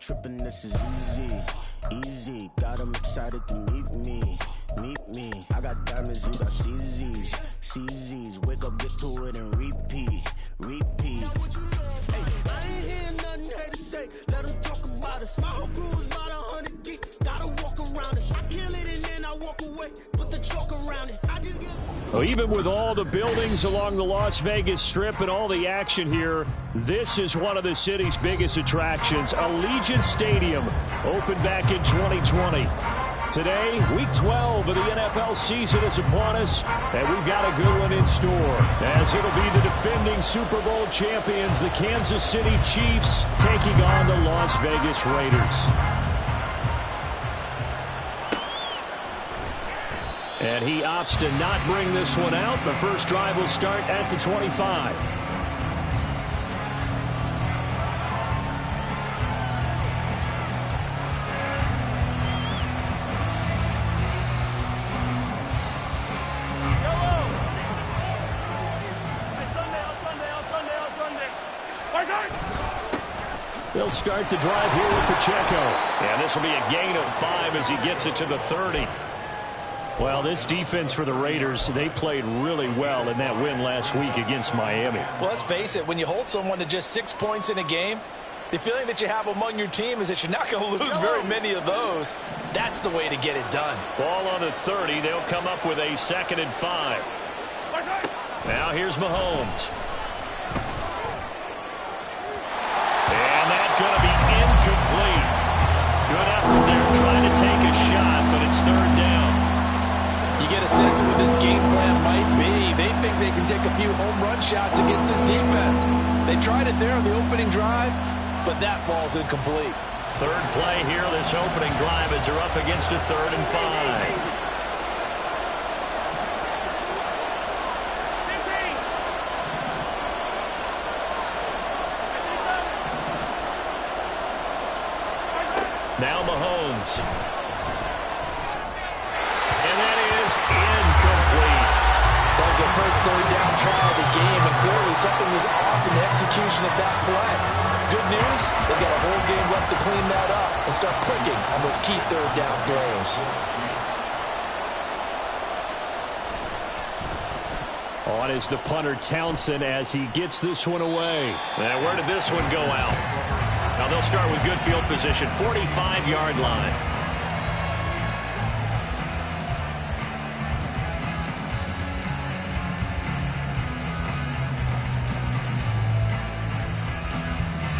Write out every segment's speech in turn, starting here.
tripping, this is easy, easy. Got them excited to meet me. I got diamonds, you got CZs. Wake up, get to it, and repeat. Hey, I ain't hearing nothing haters say. Let them talk about us. My whole crew is about 100 deep. Gotta walk around it. I kill it and then I walk away. Put the chalk around it. I just get. Well, even with all the buildings along the Las Vegas Strip and all the action here, this is one of the city's biggest attractions. Allegiant Stadium opened back in 2020. Today, Week 12 of the NFL season is upon us, and we've got a good one in store, as it'll be the defending Super Bowl champions, the Kansas City Chiefs, taking on the Las Vegas Raiders. And he opts to not bring this one out. The first drive will start at the 25. They'll start the drive here with Pacheco. And this will be a gain of 5 as he gets it to the 30. Well, this defense for the Raiders, they played really well in that win last week against Miami. Well, let's face it, when you hold someone to just 6 points in a game, the feeling that you have among your team is that you're not going to lose very many of those. That's the way to get it done. Ball on the 30. They'll come up with a 2nd and 5. Now here's Mahomes. And that's going to be incomplete. Good effort there trying to take a shot, but it's 3rd down. You get a sense of what this game plan might be. They think they can take a few home run shots against this defense. They tried it there on the opening drive, but that ball's incomplete. 3rd play here, this opening drive, as they're up against a 3rd and 5. Now Mahomes. And that is incomplete. That was the first 3rd down try of the game, and clearly something was off in the execution of that play. Good news, they've got a whole game left to clean that up and start clicking on those key 3rd down throws. On is the punter Townsend as he gets this one away. Now, where did this one go out? Now they'll start with good field position, 45-yard line.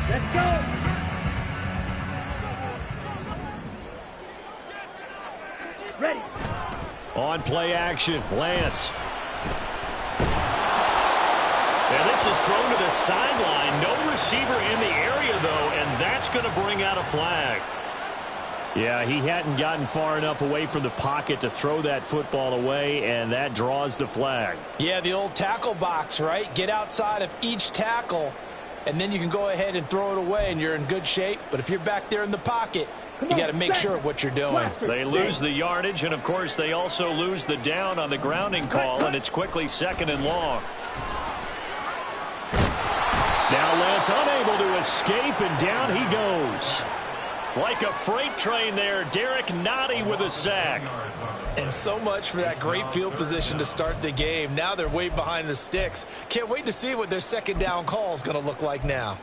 Let's go. Ready. On play action, Lance. And this is thrown to the sideline. No receiver in the area, though, and that's going to bring out a flag. Yeah, he hadn't gotten far enough away from the pocket to throw that football away, and that draws the flag. Yeah, the old tackle box, right? Get outside of each tackle, and then you can go ahead and throw it away, and you're in good shape. But if you're back there in the pocket, you got to make sure of what you're doing. They lose the yardage, and, of course, they also lose the down on the grounding call, and it's quickly 2nd and long. Now Lance unable to escape, and down he goes. Like a freight train there, Derek Nottie with a sack. And so much for that great field position to start the game. Now they're way behind the sticks. Can't wait to see what their 2nd down call is going to look like now.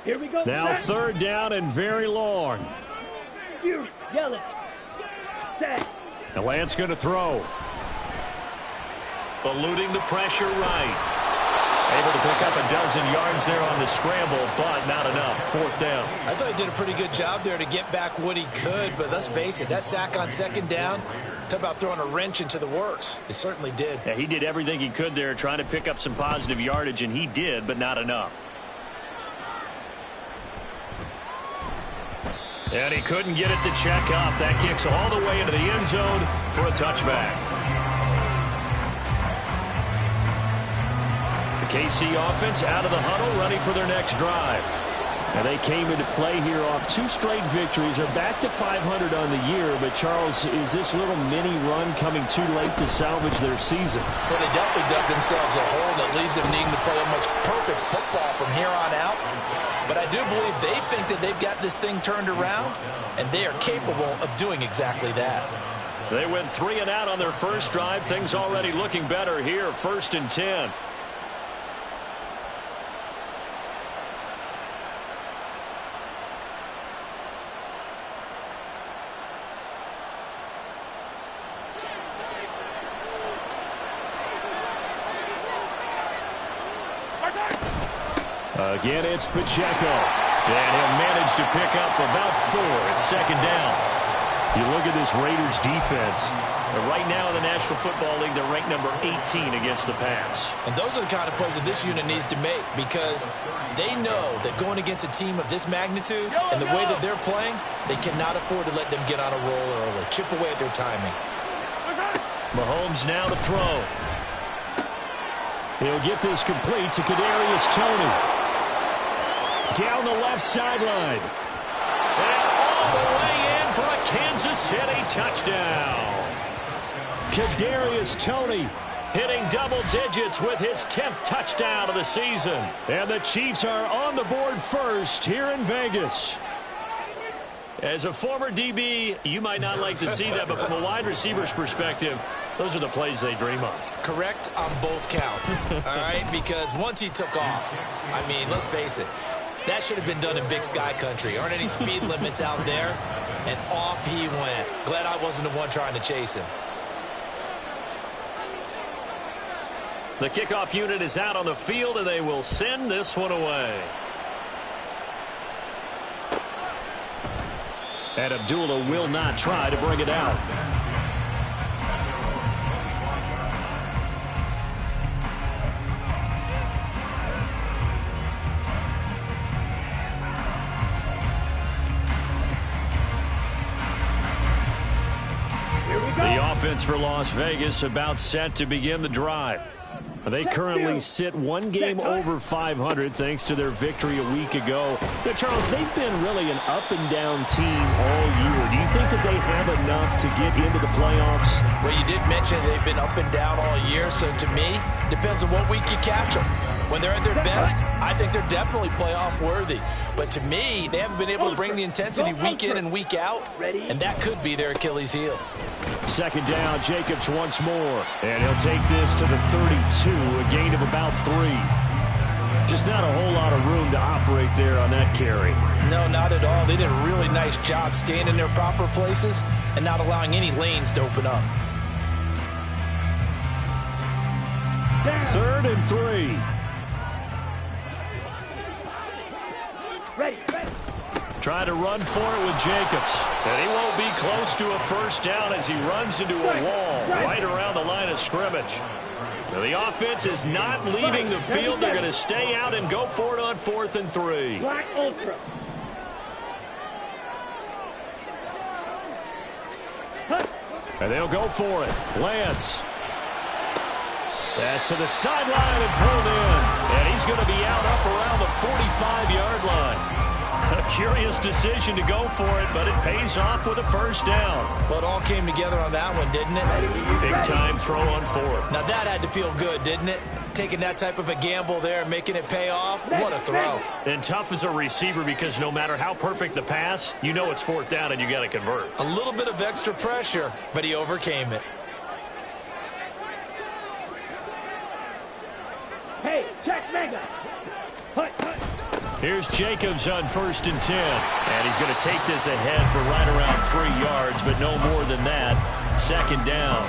Here we go. Now 3rd down and very long. You yell it. Set. And Lance going to throw. Eluding the pressure right. Able to pick up a dozen yards there on the scramble, but not enough. 4th down. I thought he did a pretty good job there to get back what he could, but let's face it, that sack on 2nd down, talk about throwing a wrench into the works. It certainly did. Yeah, he did everything he could there trying to pick up some positive yardage, and he did, but not enough. And he couldn't get it to check up. That kicks all the way into the end zone for a touchback. The KC offense out of the huddle, ready for their next drive. And they came into play here off 2 straight victories. They're back to 500 on the year. But, Charles, is this little mini run coming too late to salvage their season? Well, they definitely dug themselves a hole that leaves them needing to play almost perfect football from here on out. But I do believe they think that they've got this thing turned around, and they are capable of doing exactly that. They went 3 and out on their first drive. Things already looking better here. 1st and 10. Again, it's Pacheco. And he'll manage to pick up about 4 at 2nd down. You look at this Raiders defense. Right now in the National Football League, they're ranked number 18 against the pass. And those are the kind of plays that this unit needs to make, because they know that going against a team of this magnitude and the way that they're playing, they cannot afford to let them get on a roll early. Chip away at their timing. Mahomes now to throw. He'll get this complete to Kadarius Toney. Down the left sideline. And all the way in for a Kansas City touchdown. Kadarius Toney hitting double digits with his 10th touchdown of the season. And the Chiefs are on the board first here in Vegas. As a former DB, you might not like to see that, but from a wide receiver's perspective, those are the plays they dream of. Correct on both counts, all right? Because once he took off, I mean, let's face it, that should have been done in Big Sky country. Aren't any speed limits out there? And off he went. Glad I wasn't the one trying to chase him. The kickoff unit is out on the field, and they will send this one away. And Abdullah will not try to bring it out. The offense for Las Vegas about set to begin the drive. They currently sit 1 game over 500 thanks to their victory a week ago. Now, Charles, they've been really an up-and-down team all year. Do you think that they have enough to get into the playoffs? Well, you did mention they've been up and down all year, so to me, depends on what week you catch them. When they're at their best, I think they're definitely playoff worthy. But to me, they haven't been able to bring the intensity week in and week out, and that could be their Achilles heel. 2nd down, Jacobs once more. And he'll take this to the 32, a gain of about 3. Just not a whole lot of room to operate there on that carry. No, not at all. They did a really nice job staying in their proper places and not allowing any lanes to open up. 3rd and 3. Ready. Try to run for it with Jacobs. And he won't be close to a 1st down as he runs into a wall right around the line of scrimmage. Now, the offense is not leaving the field. They're going to stay out and go for it on 4th and 3. Black Ultra. And they'll go for it. Lance. Pass to the sideline and pulled in. And he's going to be out up around the 45-yard line. A curious decision to go for it, but it pays off with a 1st down. Well, it all came together on that one, didn't it? Big-time throw on 4th. Now, that had to feel good, didn't it? Taking that type of a gamble there and making it pay off. What a throw. And tough as a receiver because no matter how perfect the pass, you know it's 4th down and you got to convert. A little bit of extra pressure, but he overcame it. Hey, check mega. Hut. Here's Jacobs on 1st and 10. And he's going to take this ahead for right around 3 yards, but no more than that. 2nd down.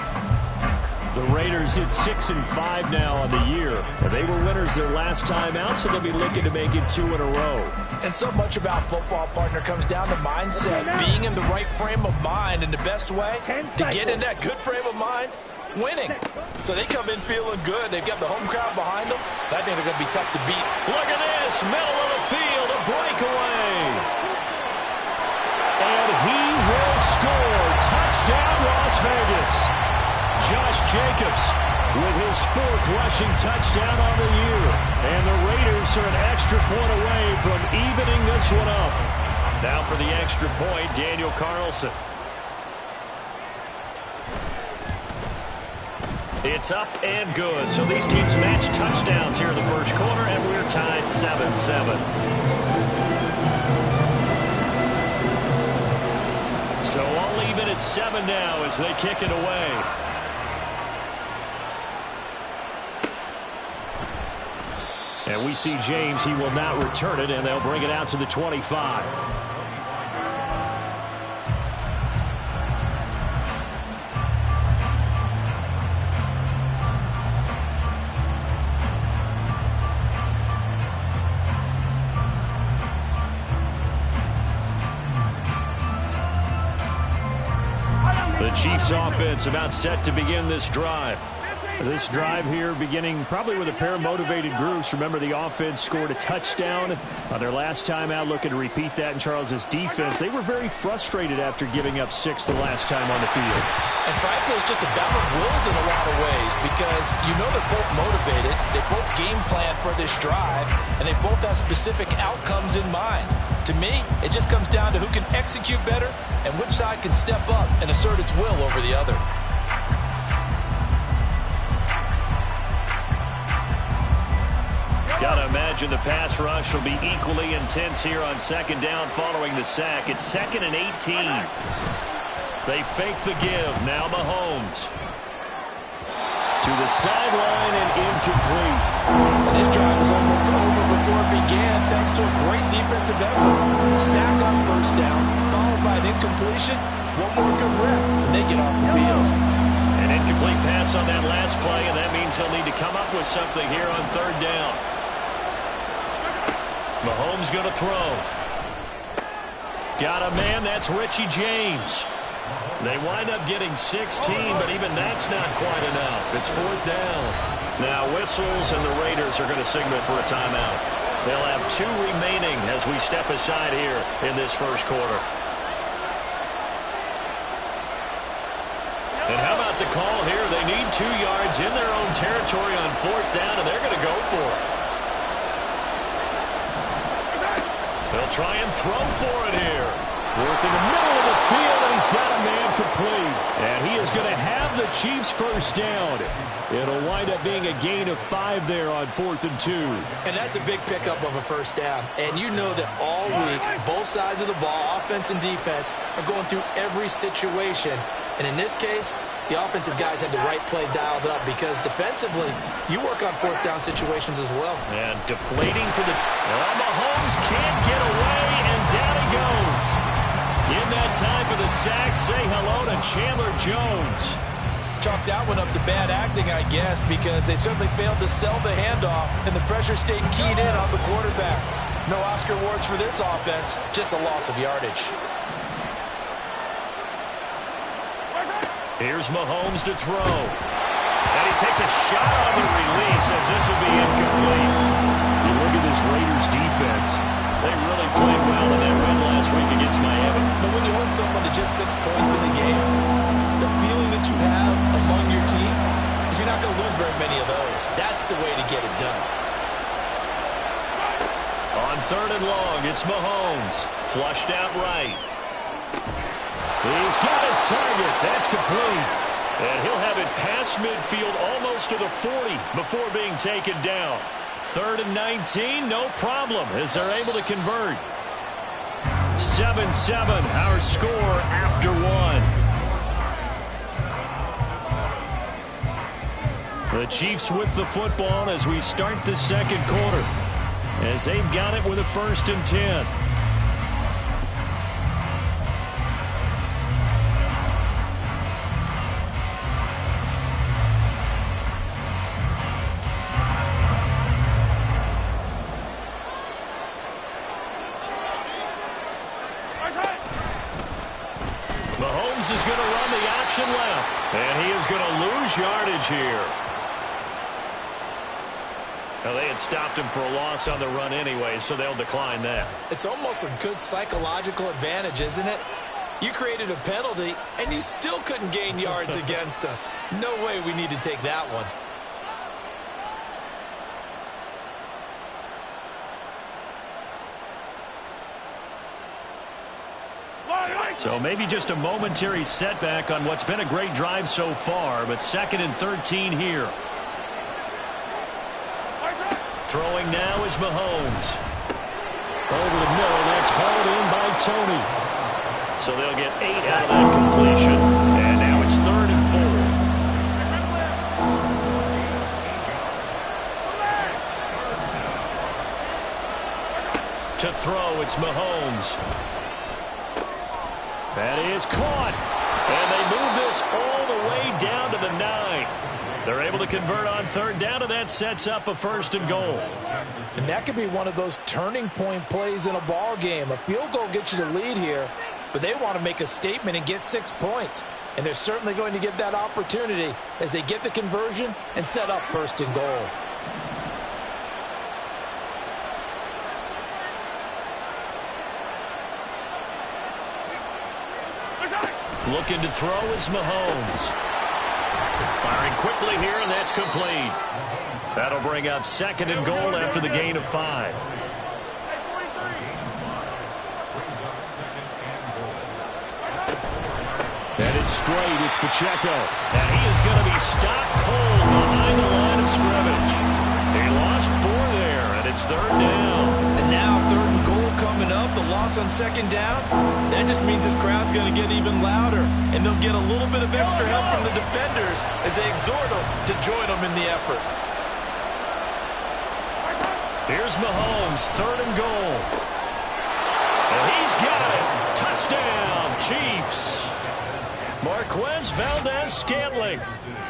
The Raiders hit 6 and 5 now on the year. They were winners their last time out, so they'll be looking to make it 2 in a row. And so much about football, partner, comes down to mindset. Being in the right frame of mind, and the best way to get in that good frame of mind, winning. So they come in feeling good. They've got the home crowd behind them. I think they're going to be tough to beat. Look at this. Middle of the field. A breakaway. And he will score. Touchdown, Las Vegas. Josh Jacobs with his 4th rushing touchdown on the year. And the Raiders are an extra point away from evening this one up. Now for the extra point, Daniel Carlson. It's up and good. So these teams match touchdowns here in the first quarter, and we're tied 7-7. So all even at 7 now as they kick it away. And we see James. He will not return it, and they'll bring it out to the 25. The Chiefs offense about set to begin this drive. This drive here beginning probably with a pair of motivated groups. Remember, the offense scored a touchdown on their last time out, looking to repeat that in Charles's defense. They were very frustrated after giving up 6 the last time on the field. And frankly, it's just a battle of wills in a lot of ways because you know they're both motivated. They both game plan for this drive, and they both have specific outcomes in mind. To me, it just comes down to who can execute better and which side can step up and assert its will over the other. Gotta imagine the pass rush will be equally intense here on 2nd down following the sack. It's 2nd and 18. They fake the give. Now Mahomes. To the sideline and incomplete. And this drive is almost over before it began thanks to a great defensive effort. Sack on 1st down, followed by an incompletion. One more good rep, and they get off the field. An incomplete pass on that last play, and that means they'll need to come up with something here on 3rd down. Mahomes going to throw. Got a man, that's Richie James. They wind up getting 16, but even that's not quite enough. It's 4th down. Now whistles, and the Raiders are going to signal for a timeout. They'll have 2 remaining as we step aside here in this first quarter. And how about the call here? They need 2 yards in their own territory on 4th down, and they're going to go for it. They'll try and throw for it here. Work in the middle of the field, and he's got a man complete. And he is going to have the Chiefs' 1st down. It'll wind up being a gain of 5 there on 4th and 2. And that's a big pickup of a 1st down. And you know that all week, both sides of the ball, offense and defense, are going through every situation. And in this case, the offensive guys had the right play dialed up because defensively, you work on 4th down situations as well. And deflating for the... Well, Mahomes can't get away, and down he goes. In that time for the sack, say hello to Chandler Jones. Chalk that one up to bad acting, I guess, because they certainly failed to sell the handoff, and the pressure stayed keyed in on the quarterback. No Oscar awards for this offense, just a loss of yardage. Here's Mahomes to throw. And he takes a shot on the release as this will be incomplete. You look at this Raiders defense. They really played well in that win last week against Miami. But when you hold someone to just 6 points in the game, the feeling that you have among your team is you're not going to lose very many of those. That's the way to get it done. On 3rd and long, it's Mahomes. Flushed out right. He's got his target. That's complete. And he'll have it past midfield almost to the 40 before being taken down. 3rd and 19, no problem as they're able to convert. 7-7, our score after 1. The Chiefs with the football as we start the 2nd quarter, as they've got it with a 1st and 10. Mahomes is going to run the option left, and he is going to lose yardage here. Now, they had stopped him for a loss on the run anyway, so they'll decline that. It's almost a good psychological advantage, isn't it? You created a penalty, and you still couldn't gain yards against us. No way we need to take that one. So maybe just a momentary setback on what's been a great drive so far, but 2nd and 13 here. Throwing now is Mahomes. Over the middle, that's hauled in by Tony. So they'll get 8 out of that completion. And now it's 3rd and 4. To throw, it's Mahomes. That is caught. And they move this all the way down to the 9. They're able to convert on 3rd down, and that sets up a 1st and goal. And that could be one of those turning point plays in a ball game. A field goal gets you the lead here, but they want to make a statement and get 6 points. And they're certainly going to get that opportunity as they get the conversion and set up 1st and goal. Looking to throw is Mahomes. Firing quickly here, and that's complete. That'll bring up 2nd and goal after the gain of 5. And it's straight. It's Pacheco. And he is going to be stopped cold behind the line of scrimmage. He lost 4 there, and it's 3rd down. And now 3rd and goal coming up. The loss on 2nd down. That just means this crowd's going to get even louder. And they'll get a little bit of extra help from the defenders as they exhort them to join them in the effort. Here's Mahomes, 3rd and goal. And he's got it. Touchdown, Chiefs. Marquez Valdez-Scantling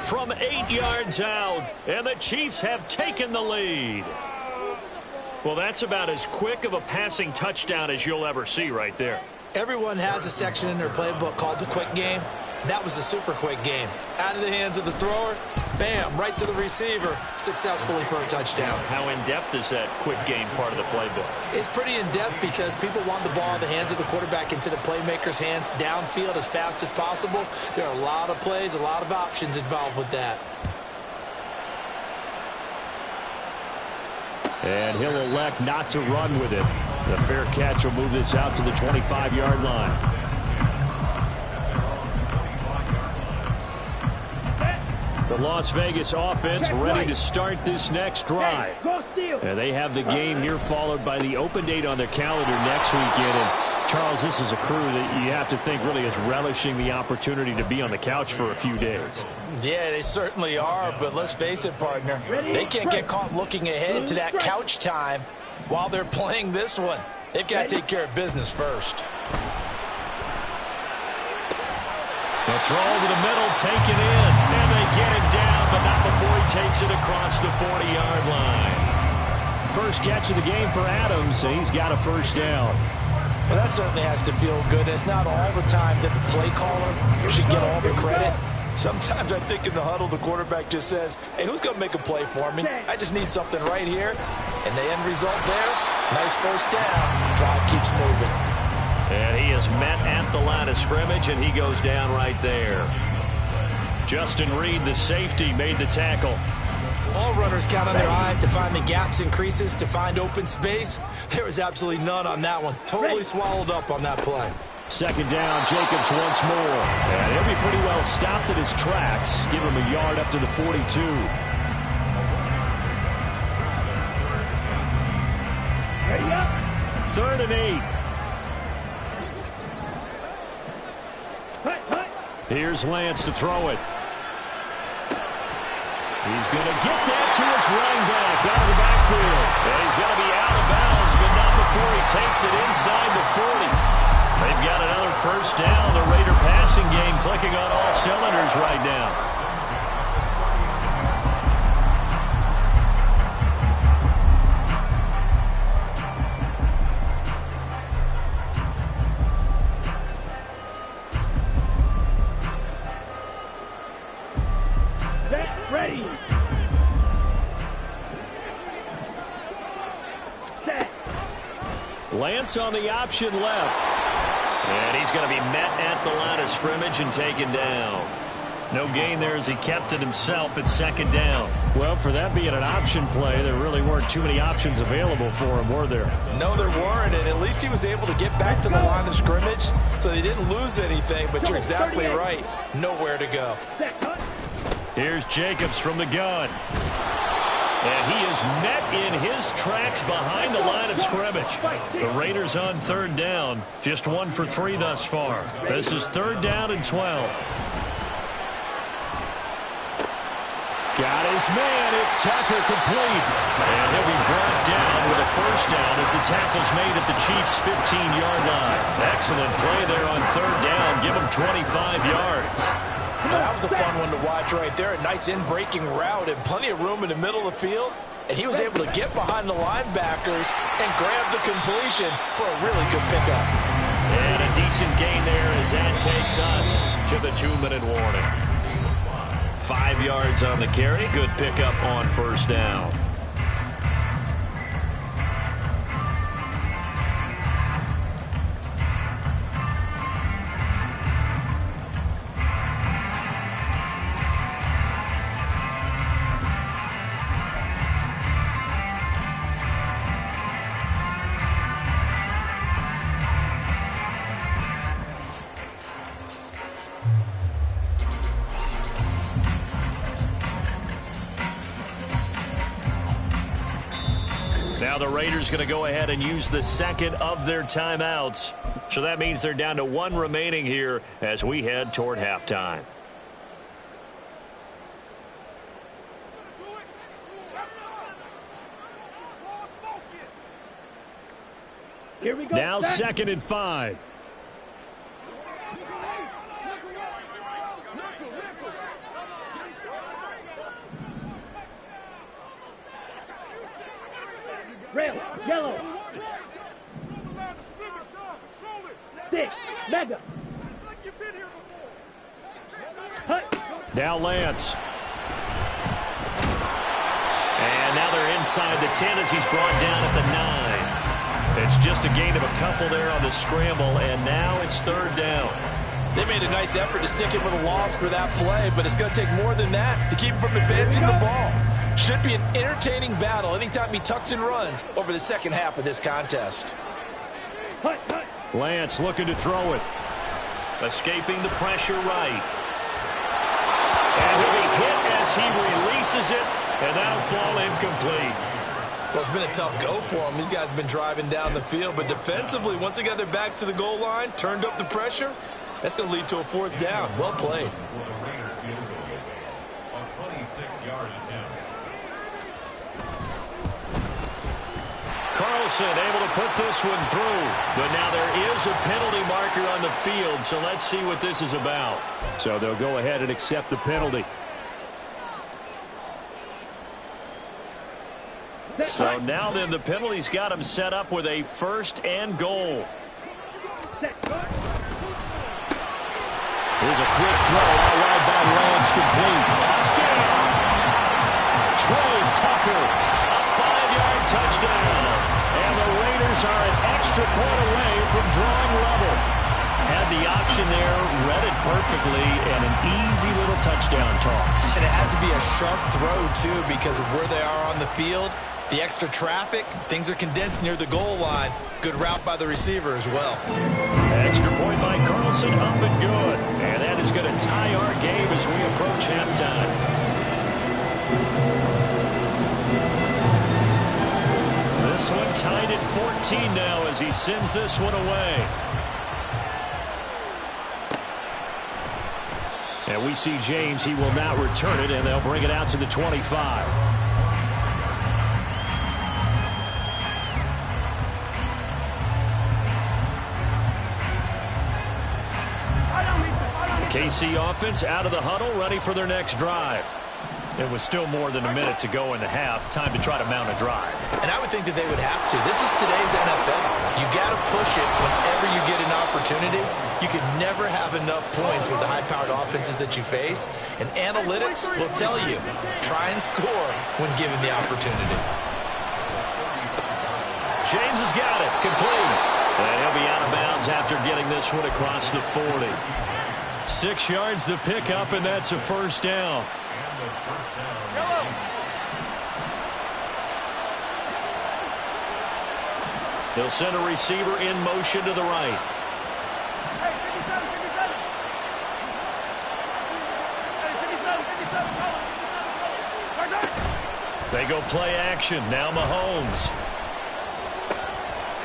from 8 yards out. And the Chiefs have taken the lead. Well, that's about as quick of a passing touchdown as you'll ever see right there. Everyone has a section in their playbook called the quick game. That was a super quick game. Out of the hands of the thrower, bam, right to the receiver, successfully for a touchdown. How in-depth is that quick game part of the playbook? It's pretty in-depth because people want the ball in the hands of the quarterback into the playmaker's hands downfield as fast as possible. There are a lot of plays, a lot of options involved with that. And he'll elect not to run with it. The fair catch will move this out to the 25-yard line. The Las Vegas offense ready to start this next drive. And they have the game here followed by the open date on their calendar next weekend. And Charles, this is a crew that you have to think really is relishing the opportunity to be on the couch for a few days. Yeah, they certainly are, but let's face it, partner. They can't get caught looking ahead to that couch time while they're playing this one. They've got to take care of business first. The throw to the middle, taken in, and they get it down, but not before he takes it across the 40-yard line. First catch of the game for Adams, and he's got a 1st down. Well, that certainly has to feel good. It's not all the time that the play caller should get all the credit. Sometimes I think in the huddle, the quarterback just says, hey, who's going to make a play for me? I just need something right here. And the end result there, nice 1st down. Drive keeps moving. And he is met at the line of scrimmage, and he goes down right there. Justin Reed, the safety, made the tackle. All runners count on their eyes to find the gaps and creases, to find open space. There was absolutely none on that one. Totally swallowed up on that play. 2nd down, Jacobs once more. And he'll be pretty well stopped at his tracks. Give him a yard up to the 42. Ready up. 3rd and 8. Here's Lance to throw it. He's going to get that to his running back out of the backfield. And he's going to be out of bounds, but not before he takes it inside the 40. They've got another 1st down. The Raider passing game clicking on all cylinders right now. Ready. Set. Lance on the option left. And he's going to be met at the line of scrimmage and taken down. No gain there as he kept it himself at 2nd down. Well, for that being an option play, there really weren't too many options available for him, were there? No, there weren't, and at least he was able to get back to the line of scrimmage, so they didn't lose anything, but you're exactly right. Nowhere to go. Here's Jacobs from the gun. And he is met in his tracks behind the line of scrimmage. The Raiders on third down, just 1 for 3 thus far. This is 3rd down and 12. Got his man. It's Tucker complete. And he'll be brought down with a first down as the tackle's made at the Chiefs' 15-yard line. Excellent play there on 3rd down. Give him 25 yards. That was a fun one to watch right there. A nice in-breaking route and plenty of room in the middle of the field. And he was able to get behind the linebackers and grab the completion for a really good pickup. And a decent gain there as that takes us to the 2-minute warning. 5 yards on the carry. Good pickup on first down. Now the Raiders going to go ahead and use the second of their timeouts. So that means they're down to 1 remaining here as we head toward halftime. Here we go. Now 2nd and 5. Red, yellow. 6, mega. Hut. Now Lance. And now they're inside the 10 as he's brought down at the 9. It's just a gain of a couple there on the scramble, and now it's 3rd down. They made a nice effort to stick him with a loss for that play, but it's going to take more than that to keep him from advancing the ball. Should be an entertaining battle anytime he tucks and runs over the second half of this contest. Lance looking to throw it. Escaping the pressure right. And he'll be hit as he releases it, and that'll fall incomplete. Well, it's been a tough go for him. These guys have been driving down the field, but defensively, once they got their backs to the goal line, turned up the pressure, that's going to lead to a 4th down. Well played. Carlson able to put this one through. But now there is a penalty marker on the field, so let's see what this is about. So they'll go ahead and accept the penalty. So now then the penalty's got him set up with a 1st and goal. Here's a quick throw out wide by Lance, complete. Touchdown! Trey Tucker, a 5-yard touchdown. And the Raiders are an extra point away from drawing level. Had the option there, read it perfectly, and an easy little touchdown toss. And it has to be a sharp throw, too, because of where they are on the field. The extra traffic, things are condensed near the goal line. Good route by the receiver as well. Extra point by Carlson, up and good. And that is going to tie our game as we approach halftime. This one tied at 14 now as he sends this one away. And we see James. He will not return it, and they'll bring it out to the 25. KC offense out of the huddle, ready for their next drive. It was still more than a minute to go in the half. Time to try to mount a drive. And I would think that they would have to. This is today's NFL. You got to push it whenever you get an opportunity. You can never have enough points with the high-powered offenses that you face. And analytics will tell you, try and score when given the opportunity. James has got it. Complete. And he'll be out of bounds after getting this one across the 40. 6 yards the pickup, and that's a 1st down. They'll send a receiver in motion to the right. They go play action. Now Mahomes.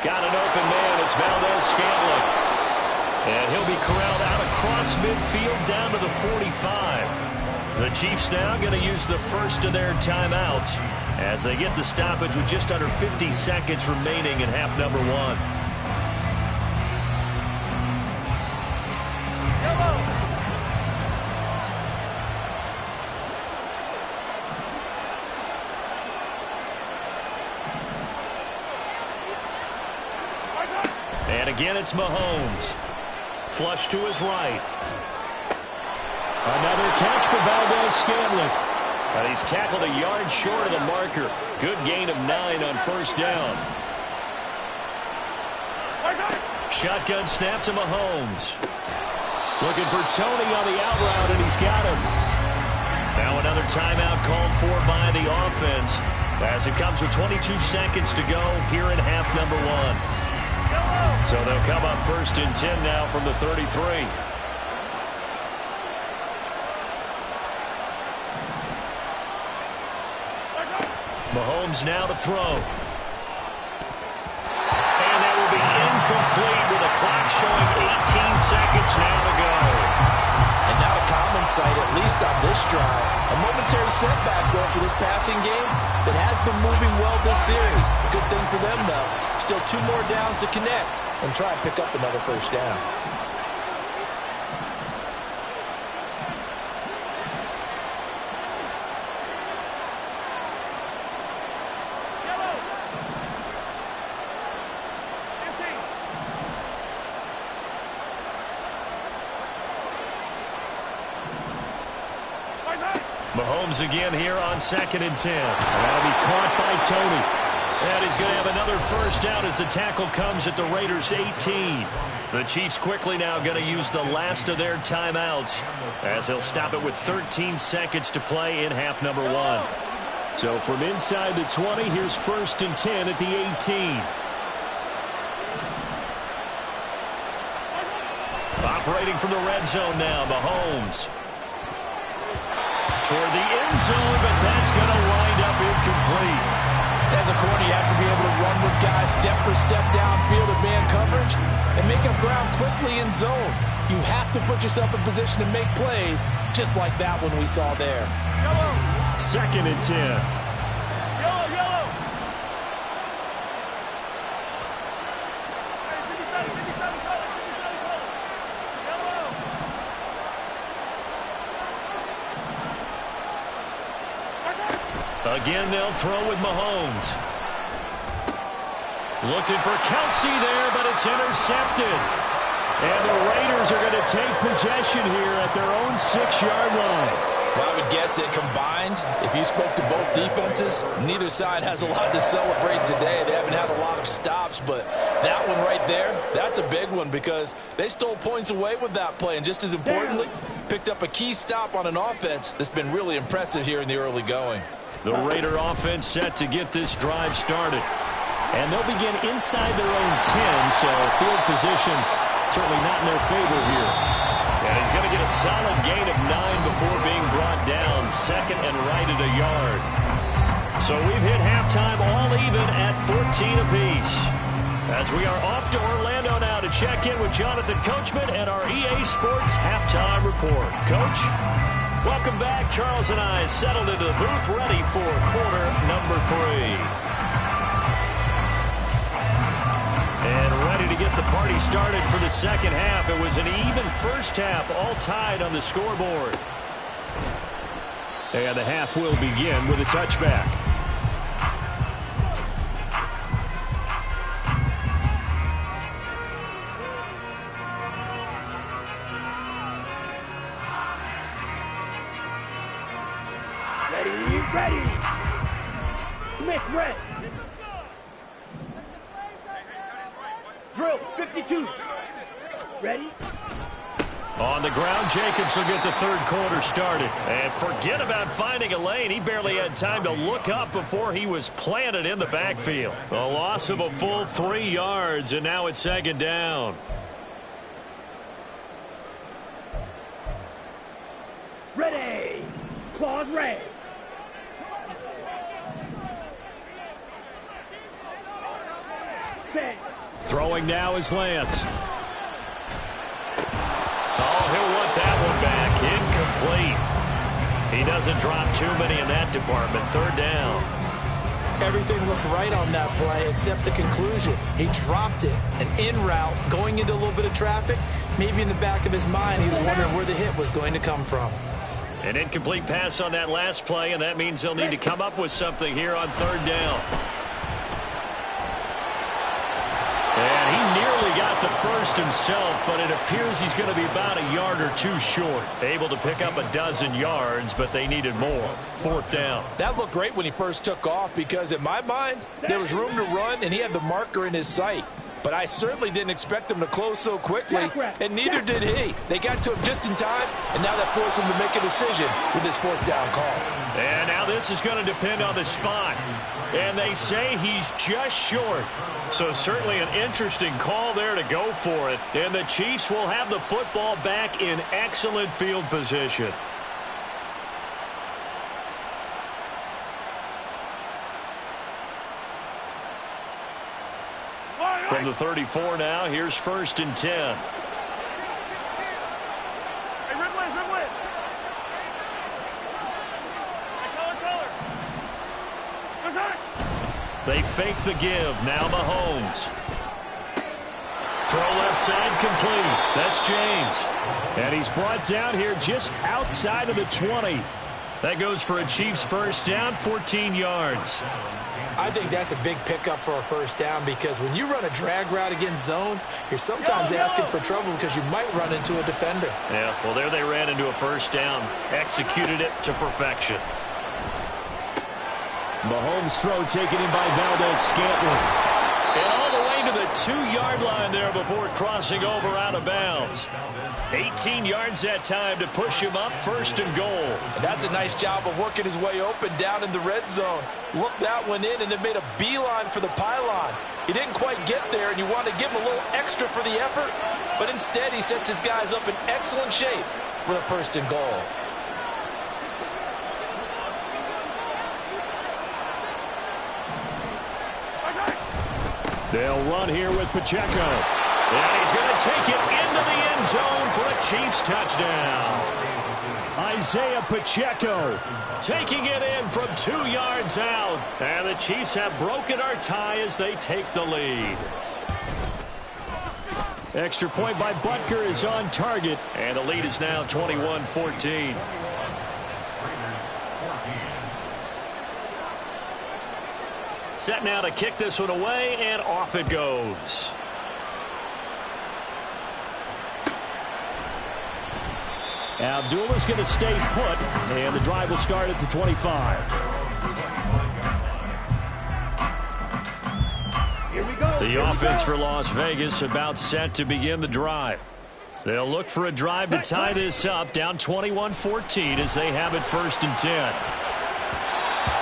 Got an open man. It's Valdez-Scantling. And he'll be corralled out across midfield down to the 45. The Chiefs now going to use the first of their timeouts as they get the stoppage with just under 50 seconds remaining in half number one. And again, it's Mahomes. Flush to his right. Another catch for Valdez-Scantling. And he's tackled a yard short of the marker. Good gain of 9 on first down. Shotgun snap to Mahomes. Looking for Tony on the out route, and he's got him. Now another timeout called for by the offense as it comes with 22 seconds to go here in half number one. So they'll come up first and 10 now from the 33. Mahomes now to throw. And that will be incomplete with a clock showing 18 seconds now to go. And now a common sight, at least on this drive. A momentary setback, though, for this passing game that has been moving well this series. Good thing for them, though. Still 2 more downs to connect and try and pick up another first down. Mahomes again here on 2nd and 10. That'll be caught by Tony. And he's going to have another first down as the tackle comes at the Raiders' 18. The Chiefs quickly now going to use the last of their timeouts as they'll stop it with 13 seconds to play in half number one. So from inside the 20, here's 1st and 10 at the 18. Operating from the red zone now, Mahomes. Toward the end zone, but that's going to wind up incomplete. As a corner, you have to be able to run with guys step for step downfield in man coverage and make up ground quickly in zone. You have to put yourself in position to make plays, just like that one we saw there. 2nd and 10. Yellow. Again, they'll throw with Mahomes. Looking for Kelsey there, but it's intercepted. And the Raiders are going to take possession here at their own 6-yard line. Well, I would guess that combined, if you spoke to both defenses, neither side has a lot to celebrate today. They haven't had a lot of stops, but that one right there, that's a big one because they stole points away with that play. And just as importantly, picked up a key stop on an offense that's been really impressive here in the early going. The Raider offense set to get this drive started. And they'll begin inside their own 10, so field position certainly not in their favor here. And he's going to get a solid gain of 9 before being brought down. 2nd and right at a yard. So we've hit halftime all even at 14 apiece. As we are off to Orlando now to check in with Jonathan Coachman and our EA Sports halftime report. Coach, welcome back. Charles and I settled into the booth ready for quarter number 3. And ready to get the party started for the second half. It was an even first half, all tied on the scoreboard. And the half will begin with a touchback. Ready. Smith, red. Drill, 52. Ready? On the ground, Jacobs will get the third quarter started. And forget about finding a lane. He barely had time to look up before he was planted in the backfield. A loss of a full 3 yards, and now it's second down. Ready. Claws ready. Set. Throwing now is Lance. Oh, he'll want that one back. Incomplete. He doesn't drop too many in that department. Third down. Everything looked right on that play except the conclusion. He dropped it. An in route, going into a little bit of traffic. Maybe in the back of his mind, he was wondering where the hit was going to come from. An incomplete pass on that last play, and that means they'll need to come up with something here on third down. And he nearly got the first himself, but it appears he's going to be about a yard or two short. Able to pick up a dozen yards, but they needed more. Fourth down. That looked great when he first took off because, in my mind, there was room to run, and he had the marker in his sight. But I certainly didn't expect him to close so quickly, and neither did he. They got to him just in time, and now that forced him to make a decision with his fourth down call. And now this is going to depend on the spot. And they say he's just short. So certainly an interesting call there to go for it. And the Chiefs will have the football back in excellent field position. From the 34 now, here's 1st and 10. They fake the give. Now Mahomes. Throw left side complete. That's James. And he's brought down here just outside of the 20. That goes for a Chiefs first down, 14 yards. I think that's a big pickup for a first down because when you run a drag route against zone, you're sometimes asking for trouble because you might run into a defender. Yeah, well, there they ran into a first down. Executed it to perfection. Mahomes' throw taken in by Valdez-Scantling. And all the way to the 2-yard line there before crossing over out of bounds. 18 yards that time to push him up, 1st and goal. And that's a nice job of working his way open down in the red zone. Looked that one in and then made a beeline for the pylon. He didn't quite get there, and you want to give him a little extra for the effort. But instead, he sets his guys up in excellent shape for the 1st and goal. They'll run here with Pacheco. And he's going to take it into the end zone for a Chiefs touchdown. Isaiah Pacheco taking it in from 2 yards out. And the Chiefs have broken our tie as they take the lead. Extra point by Butker is on target. And the lead is now 21-14. Set now to kick this one away, and off it goes. Abdullah's going to stay put, and the drive will start at the 25. Here we go. The offense for Las Vegas about set to begin the drive. They'll look for a drive to tie this up, down 21-14 as they have it 1st and 10.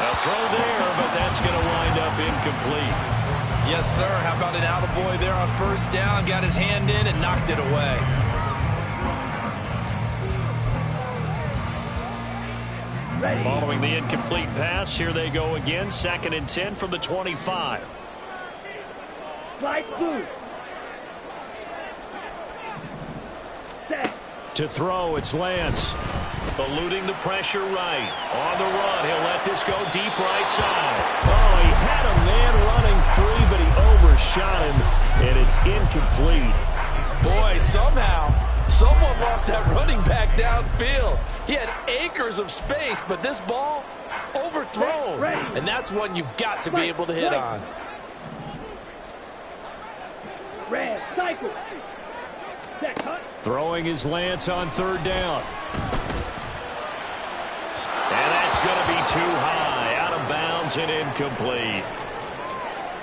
A throw there, but that's going to wind up incomplete. Yes, sir. How about an attaboy there on 1st down? Got his hand in and knocked it away. Ready. Following the incomplete pass, here they go again. 2nd and 10 from the 25. Slide through. Set. To throw, it's Lance. Eluding the pressure right. On the run, he'll let this go deep right side. Oh, he had a man running free, but he overshot him, and it's incomplete. Boy, somehow, someone lost that running back downfield. He had acres of space, but this ball overthrown. And that's one you've got to be able to hit on. Red, cycle. Set, cut. Throwing is Lance on 3rd down. And that's going to be too high, out of bounds and incomplete.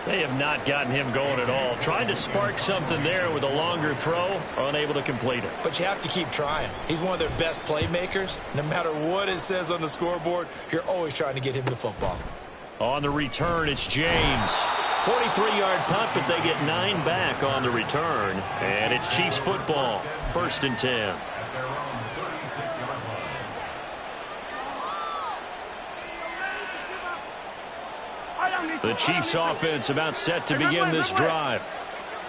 They have not gotten him going at all. Trying to spark something there with a longer throw, unable to complete it. But you have to keep trying. He's one of their best playmakers. No matter what it says on the scoreboard, you're always trying to get him the football. On the return, it's James. 43-yard punt, but they get 9 back on the return. And it's Chiefs football, 1st and 10. The Chiefs offense about set to begin this drive.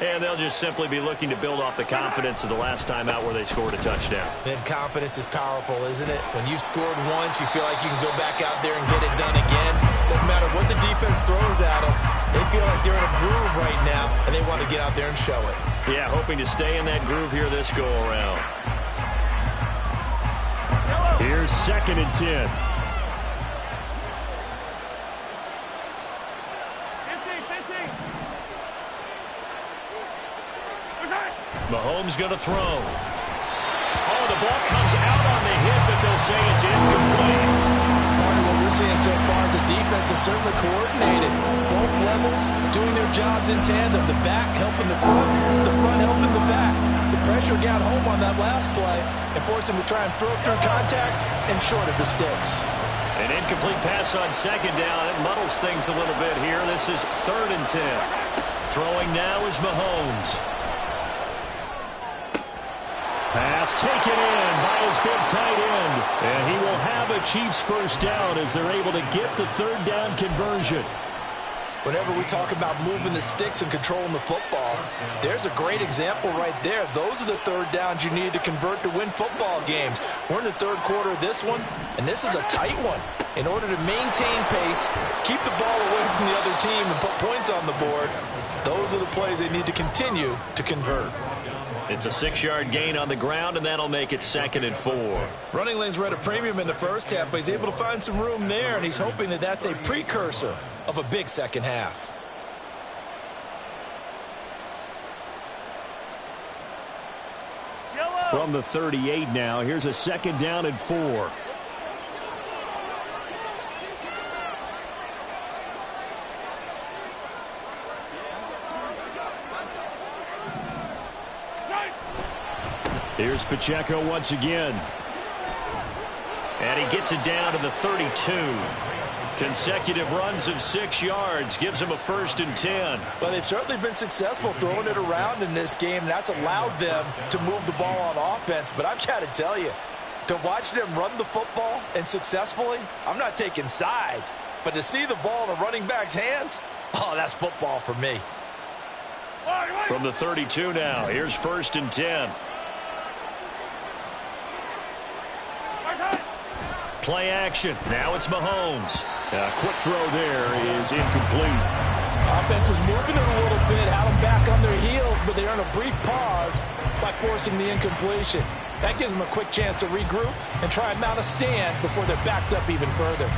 And they'll just simply be looking to build off the confidence of the last time out where they scored a touchdown. And confidence is powerful, isn't it? When you've scored once, you feel like you can go back out there and get it done again. Doesn't matter what the defense throws at them. They feel like they're in a groove right now, and they want to get out there and show it. Yeah, hoping to stay in that groove here this go-around. Here's 2nd and 10. Mahomes going to throw. Oh, the ball comes out on the hit, but they'll say it's incomplete. Part of what we're seeing so far is the defense is certainly coordinated. Both levels doing their jobs in tandem. The back helping the front helping the back. The pressure got home on that last play and forced him to try and throw through contact and short of the sticks. An incomplete pass on 2nd down. It muddles things a little bit here. This is 3rd and 10. Throwing now is Mahomes. Pass taken in by his big tight end. And he will have a Chiefs 1st down as they're able to get the 3rd down conversion. Whenever we talk about moving the sticks and controlling the football, there's a great example right there. Those are the 3rd downs you need to convert to win football games. We're in the 3rd quarter of this one, and this is a tight one. In order to maintain pace, keep the ball away from the other team, and put points on the board, those are the plays they need to continue to convert. It's a 6-yard gain on the ground, and that'll make it 2nd and 4. Running lanes were at a premium in the first half, but he's able to find some room there, and he's hoping that that's a precursor of a big second half. From the 38 now, here's a 2nd down and 4. Here's Pacheco once again. And he gets it down to the 32. Consecutive runs of 6 yards gives him a 1st and 10. Well, they've certainly been successful throwing it around in this game, and that's allowed them to move the ball on offense. But I've got to tell you, to watch them run the football and successfully, I'm not taking sides, but to see the ball in a running back's hands, oh, that's football for me. From the 32 now, here's 1st and 10. Play action. Now it's Mahomes. A quick throw there is incomplete. Offense was moving it a little bit, had them back on their heels, but they earn a brief pause by forcing the incompletion. That gives them a quick chance to regroup and try and mount a stand before they're backed up even further.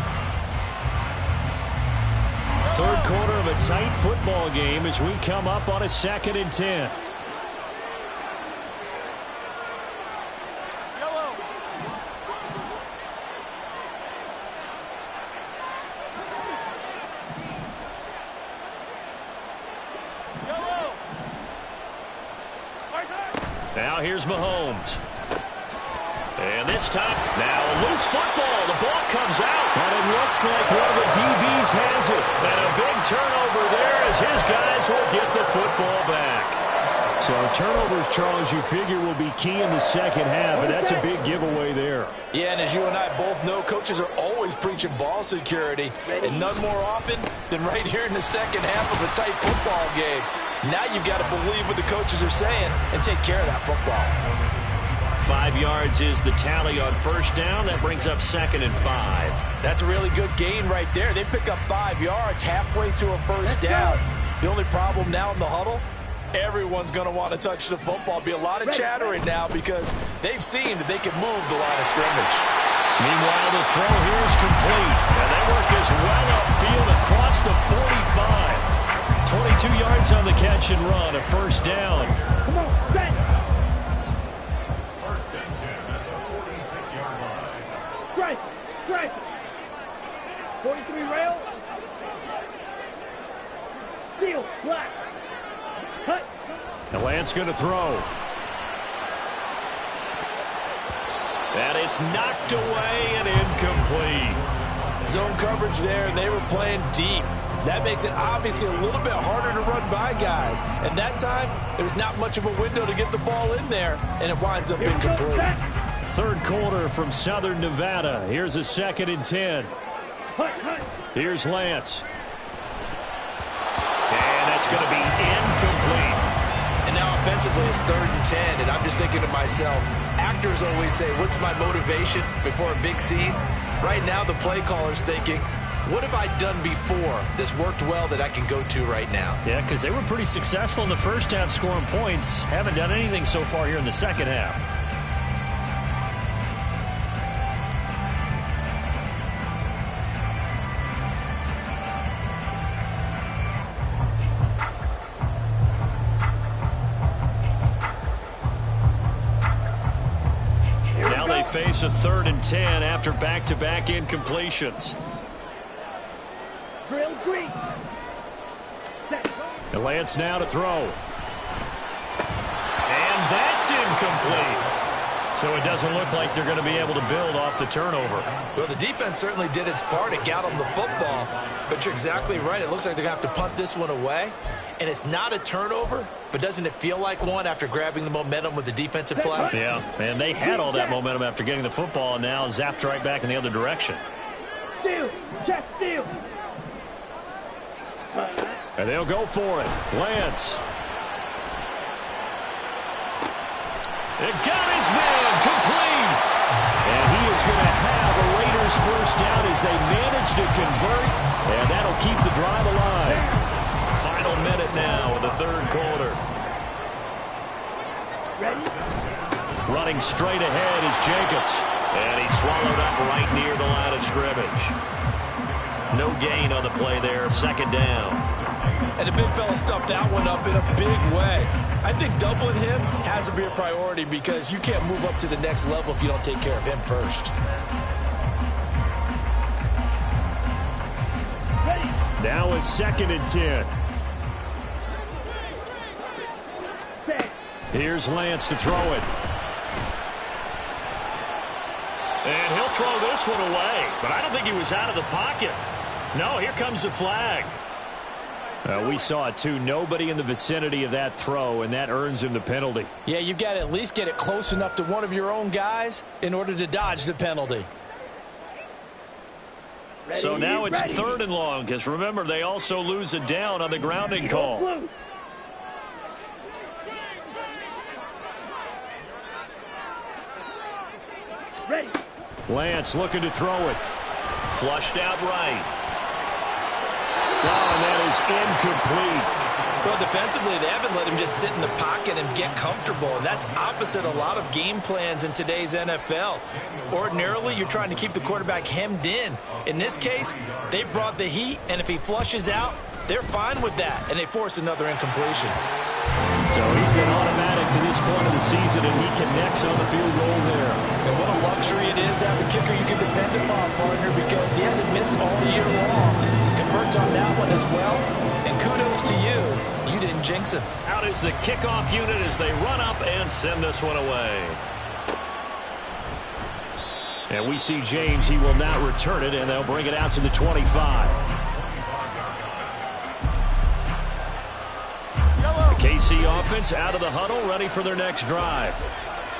3rd quarter of a tight football game as we come up on a 2nd and 10. Now here's Mahomes. And this time, now a loose football. The ball comes out. And it looks like one of the DBs has it. And a big turnover there as his guys will get the football back. So turnovers, Charles, you figure will be key in the 2nd half, and that's a big giveaway there. Yeah, and as you and I both know, coaches are always preaching ball security, and none more often than right here in the 2nd half of a tight football game. Now you've got to believe what the coaches are saying and take care of that football. 5 yards is the tally on 1st down. That brings up 2nd and 5. That's a really good gain right there. They pick up 5 yards halfway to a 1st down. The only problem now in the huddle, everyone's going to want to touch the football. Be a lot of chattering now because they've seen that they can move the line of scrimmage. Meanwhile, the throw here is complete. And they work this well upfield across the 45. 22 yards on the catch and run, a 1st down. Come on, set. 1st and 10 at the 46-yard line. Strike. 43 rail. Steal. Steal. Black. Cut. The Lance going to throw. And it's knocked away and incomplete. Zone coverage there, and they were playing deep. That makes it obviously a little bit harder to run by guys. And that time, there's not much of a window to get the ball in there, and it winds up incomplete. Third quarter from Southern Nevada. Here's a 2nd and 10. Here's Lance. And that's going to be incomplete. And now offensively it's 3rd and 10, and I'm just thinking to myself, actors always say, what's my motivation before a big scene? Right now the play caller's thinking, what have I done before that's worked well that I can go to right now? Yeah, because they were pretty successful in the first half scoring points. Haven't done anything so far here in the second half. Now they face a 3rd and 10 after back-to-back incompletions. Drill green. The Lance now to throw. And that's incomplete. So it doesn't look like they're going to be able to build off the turnover. Well, the defense certainly did its part. It got them the football. But you're exactly right. It looks like they're going to have to punt this one away. And it's not a turnover, but doesn't it feel like one after grabbing the momentum with the defensive play? Yeah, and they had all that momentum after getting the football, and now zapped right back in the other direction. Steal. Check steal. And they'll go for it. Lance. It got his man complete. And he is going to have a Raiders first down as they manage to convert. And that'll keep the drive alive. Final minute now of the 3rd quarter. Ready? Running straight ahead is Jacobs. And he's swallowed up right near the line of scrimmage. No gain on the play there. 2nd down. And the big fella stuffed that one up in a big way. I think doubling him has to be a priority because you can't move up to the next level if you don't take care of him first. Now a 2nd and 10. Here's Lance to throw it. And he'll throw this one away. But I don't think he was out of the pocket. No, here comes the flag. We saw it too. Nobody in the vicinity of that throw, and that earns him the penalty. Yeah, you've got to at least get it close enough to one of your own guys in order to dodge the penalty. Ready, so now it's ready. 3rd and long, because remember, they also lose a down on the grounding call. Ready. Lance looking to throw it. Flushed out right. Oh, and that is incomplete. Well, defensively, they haven't let him just sit in the pocket and get comfortable, and that's opposite a lot of game plans in today's NFL. Ordinarily, you're trying to keep the quarterback hemmed in. In this case, they brought the heat, and if he flushes out, they're fine with that, and they force another incompletion. So he's been automatic to this point of the season, and he connects on the field goal there. And what a luxury it is to have a kicker you can depend upon, partner, because he hasn't missed all year long. Converts on that one as well, and kudos to you. You didn't jinx him. Out is the kickoff unit as they run up and send this one away. And we see James. He will not return it, and they'll bring it out to the 25. The KC offense out of the huddle, ready for their next drive.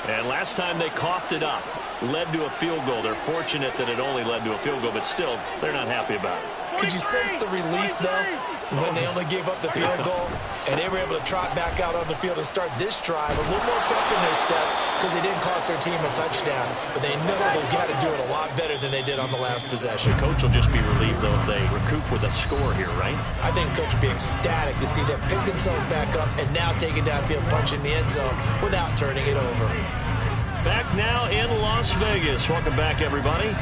And last time they coughed it up, led to a field goal. They're fortunate that it only led to a field goal, but still, they're not happy about it. Could you sense the relief, though, when they only gave up the field goal and they were able to trot back out on the field and start this drive a little more pep in their step because they didn't cost their team a touchdown, but they know they've got to do it a lot better than they did on the last possession. The coach will just be relieved, though, if they recoup with a score here, right? I think the coach will be ecstatic to see them pick themselves back up and now take it downfield, punch in the end zone without turning it over. Back now in Las Vegas. Welcome back, everybody.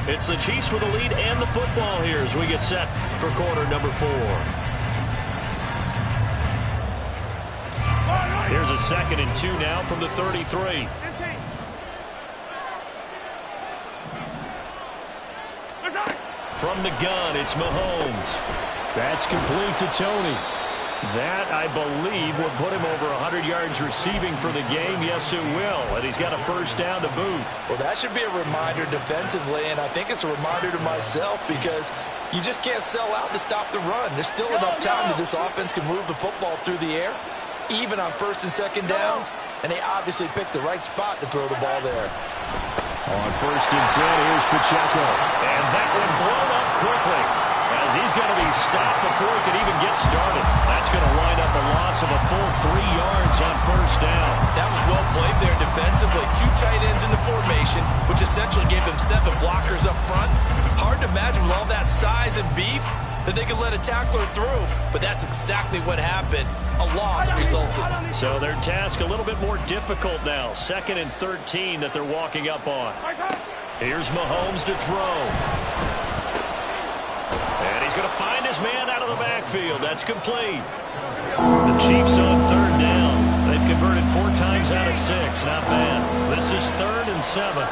It's the Chiefs with the lead and the football here as we get set for quarter number 4. Here's a 2nd and 2 now from the 33. From the gun, it's Mahomes. That's complete to Tony. That, I believe, will put him over 100 yards receiving for the game. Yes, it will. And he's got a first down to boot. Well, that should be a reminder defensively, and I think it's a reminder to myself because you just can't sell out to stop the run. There's still enough time that this offense can move the football through the air, even on first and second downs, and they obviously picked the right spot to throw the ball there. On first and 10, here's Pacheco. And that one blown up quickly, as he's going to be stopped before he can even get started. That's going to wind up a loss of a full 3 yards on first down. That was well played there defensively. 2 tight ends in the formation, which essentially gave them 7 blockers up front. Hard to imagine with all that size and beef that they could let a tackler through, but that's exactly what happened. A loss resulted. So their task a little bit more difficult now. 2nd and 13 that they're walking up on. Here's Mahomes to throw. And he's going to find his man out of the backfield. That's complete. The Chiefs on 3rd down. They've converted 4 times out of 6. Not bad. This is 3rd and 7.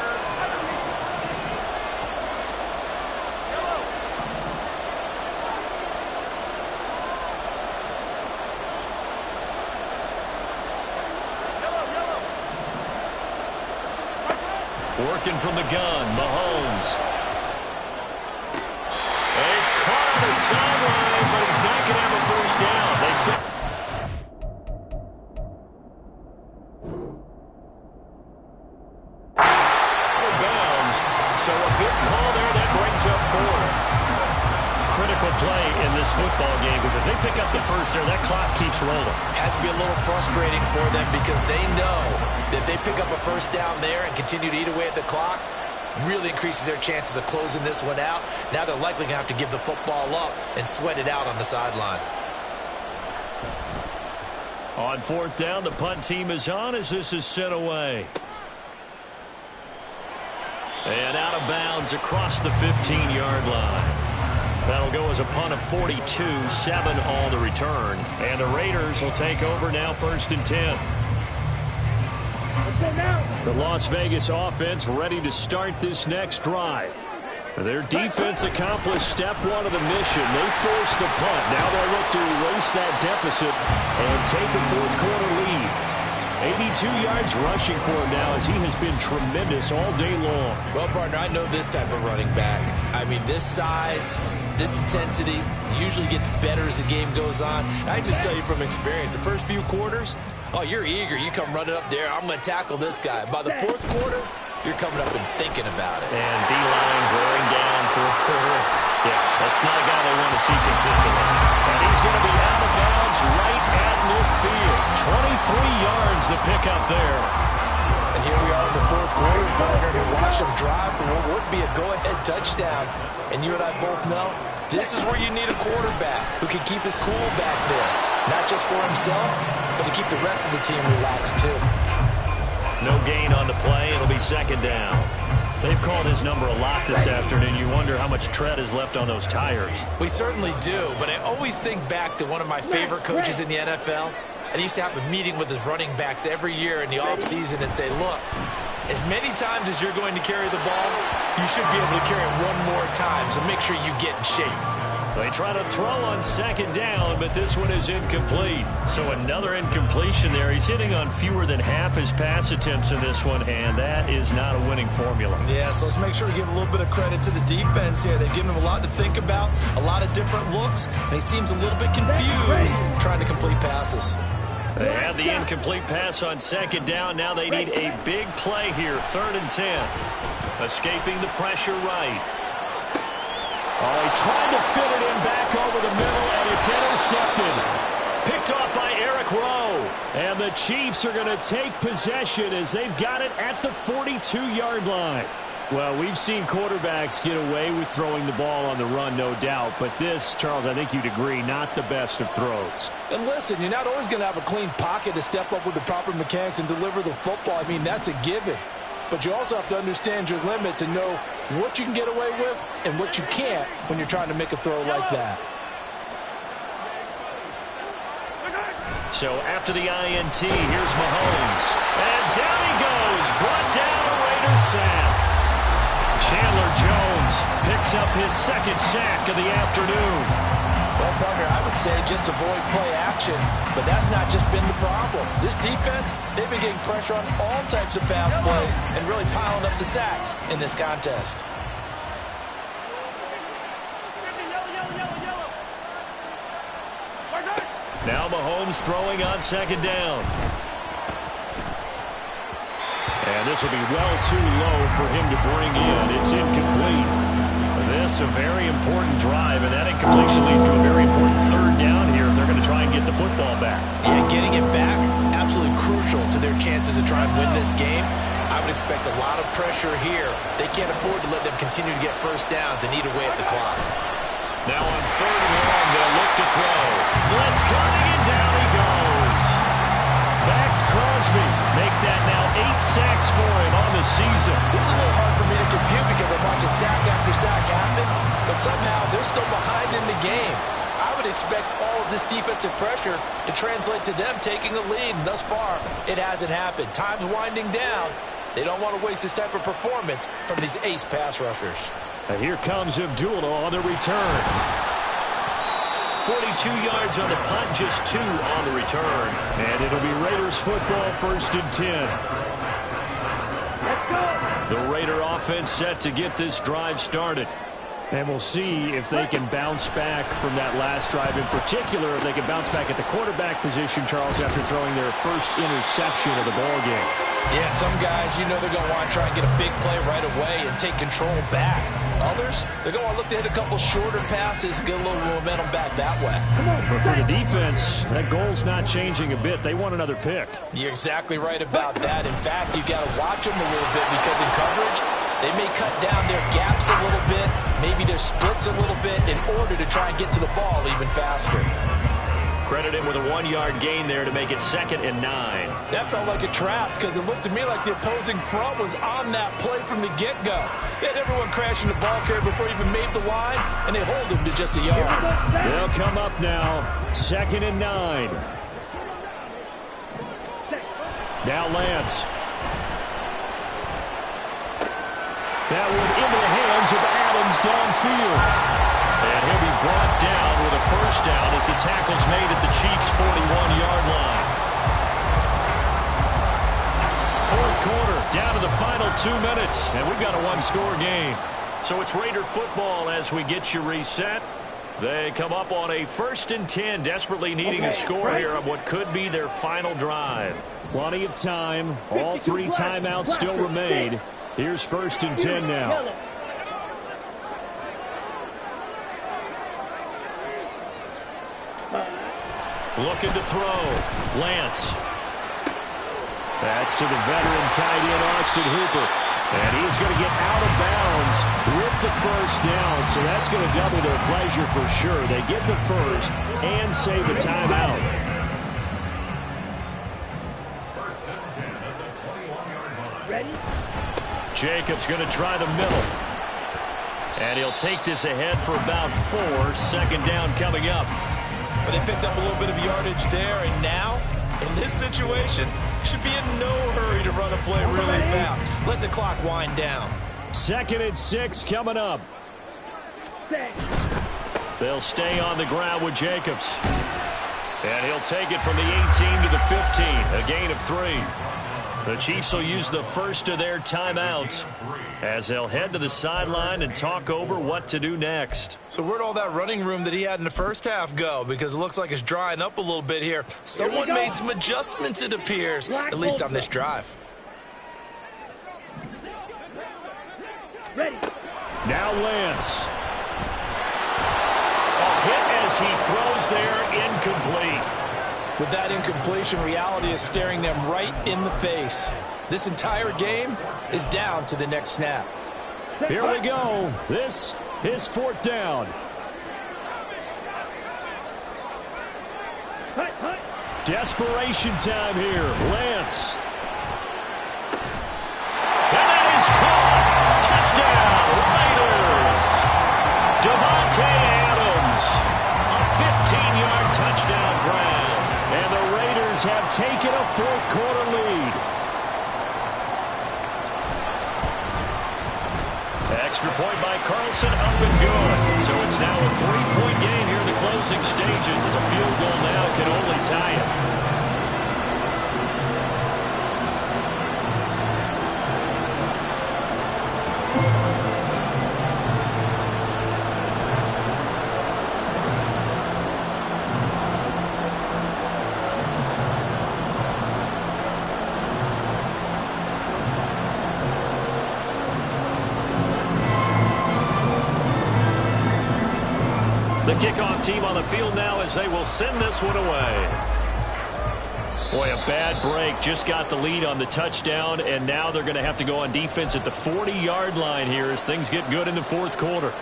Working from the gun, Mahomes. He's caught on the sideline, but he's not going to have a first down. They said bounds, so a big call there that brings up 4th. Critical play in this football game, because if they pick up the first there, that clock keeps rolling. Has to be a little frustrating for them because they know that if they pick up a first down there and continue to eat away at the clock, really increases their chances of closing this one out. Now they're likely going to have to give the football up and sweat it out on the sideline. On 4th down, the punt team is on as this is sent away. And out of bounds across the 15-yard line. That'll go as a punt of 42, 7 all to return. And the Raiders will take over now 1st and 10. The Las Vegas offense ready to start this next drive. Their defense accomplished step 1 of the mission. They forced the punt. Now they'll look to erase that deficit and take a 4th quarter lead. 82 yards rushing for him now as he has been tremendous all day long. Well, partner, I know this type of running back. I mean, this size, this intensity usually gets better as the game goes on. I just tell you from experience, the first few quarters, oh, you're eager. You come running up there. I'm going to tackle this guy. By the 4th quarter, you're coming up and thinking about it. And D-line wearing down 4th quarter. Yeah, that's not a guy they want to see consistently. And he's going to be out of bounds right at midfield. 23 yards the pickup there. And here we are in the 4th quarter, partner, to watch them drive for what would be a go-ahead touchdown. And you and I both know this is where you need a quarterback who can keep his cool back there. Not just for himself, but to keep the rest of the team relaxed too. No gain on the play. It'll be 2nd down. They've called his number a lot this afternoon. You wonder how much tread is left on those tires. We certainly do, but I always think back to one of my favorite coaches in the NFL. And he used to have a meeting with his running backs every year in the offseason and say, look, as many times as you're going to carry the ball, you should be able to carry it 1 more time, so make sure you get in shape. They try to throw on 2nd down, but this one is incomplete. So another incompletion there. He's hitting on fewer than half his pass attempts in this one, and that is not a winning formula. Yeah, so let's make sure we give a little bit of credit to the defense here. They've given him a lot to think about, a lot of different looks, and he seems a little bit confused trying to complete passes. They had the incomplete pass on 2nd down. Now they need a big play here, 3rd and 10. Escaping the pressure right. Oh, he tried to fit it in back over the middle, and it's intercepted. Picked off by Eric Rowe. And the Chiefs are going to take possession as they've got it at the 42-yard line. Well, we've seen quarterbacks get away with throwing the ball on the run, no doubt. But this, Charles, I think you'd agree, not the best of throws. And listen, you're not always going to have a clean pocket to step up with the proper mechanics and deliver the football. I mean, that's a given. But you also have to understand your limits and know what you can get away with and what you can't when you're trying to make a throw like that. So after the INT, here's Mahomes. And down he goes. Brought down a Raiders sack. Chandler Jones picks up his second sack of the afternoon. Well, partner, I would say just avoid play action, but that's not just been the problem. This defense, they've been getting pressure on all types of pass plays and really piling up the sacks in this contest. Now Mahomes throwing on second down. And this will be well too low for him to bring in. It's incomplete. This a very important drive, and that incompletion leads to a very important third down here if they're going to try and get the football back. Yeah, getting it back, absolutely crucial to their chances to try and win this game. I would expect a lot of pressure here. They can't afford to let them continue to get first downs and eat away at the clock. Now on third and long, they'll look to throw. Blitz coming, and down he goes. Max Crosby make that now 8 sacks for him on the season. This is a little hard for me to compute because I'm watching sack after sack happen, but somehow they're still behind in the game. I would expect all of this defensive pressure to translate to them taking a lead, and thus far, it hasn't happened. Time's winding down. They don't want to waste this type of performance from these ace pass rushers. And here comes Abdullah on the return. 42 yards on the punt, just 2 on the return. And it'll be Raiders football, 1st and 10. The Raider offense set to get this drive started. And we'll see if they can bounce back from that last drive. In particular, if they can bounce back at the quarterback position, Charles, after throwing their first interception of the ballgame. Yeah, some guys, you know they're going to want to try and get a big play right away and take control back. Others, they're going to look to hit a couple shorter passes, get a little momentum back that way. But for the defense, that goal's not changing a bit. They want another pick. You're exactly right about that. In fact, you've got to watch them a little bit because in coverage, they may cut down their gaps a little bit, maybe their splits a little bit in order to try and get to the ball even faster. Credit him with a 1-yard gain there to make it 2nd and 9. That felt like a trap because it looked to me like the opposing front was on that play from the get-go. They had everyone crashing the ball carrier before he even made the line, and they hold him to just a yard. They'll come up now, 2nd and 9. Now Lance. That one into the hands of Adams downfield. And he'll be brought down with a first down as the tackle's made at the Chiefs' 41-yard line. 4th quarter, down to the final 2 minutes, and we've got a 1-score game. So it's Raider football as we get you reset. They come up on a 1st and 10, desperately needing a score here on what could be their final drive. Plenty of time. All 3 timeouts still remain. Here's 1st and 10 now. Looking to throw. Lance. That's to the veteran tight end, Austin Hooper. And he's going to get out of bounds with the first down. So that's going to double their pleasure for sure. They get the first and save a timeout. 1st and 10 at the 21-yard line. Ready? Jacobs going to try the middle. And he'll take this ahead for about 4. 2nd down coming up. But they picked up a little bit of yardage there, and now, in this situation, should be in no hurry to run a play really fast. Let the clock wind down. 2nd and 6 coming up. Set. They'll stay on the ground with Jacobs. And he'll take it from the 18 to the 15, a gain of 3. The Chiefs will use the first of their timeouts as they'll head to the sideline and talk over what to do next. So where'd all that running room that he had in the first half go? Because it looks like it's drying up a little bit here. Someone made some adjustments, it appears, at least on this drive. Ready. Now Lance. A hit as he throws there, incomplete. With that incompletion, reality is staring them right in the face. This entire game is down to the next snap. Here we go. This is 4th down. Desperation time here. Lance. And that is caught. Touchdown, Raiders. Devontae Adams. A 15-yard touchdown grab. And the Raiders have taken a 4th quarter lead. extra point by Carlson, up and good. So it's now a 3-point game here in the closing stages as a field goal now can only tie it. The kickoff team on the field now as they will send this one away. Boy, a bad break. Just got the lead on the touchdown, and now they're going to have to go on defense at the 40-yard line here as things get good in the fourth quarter.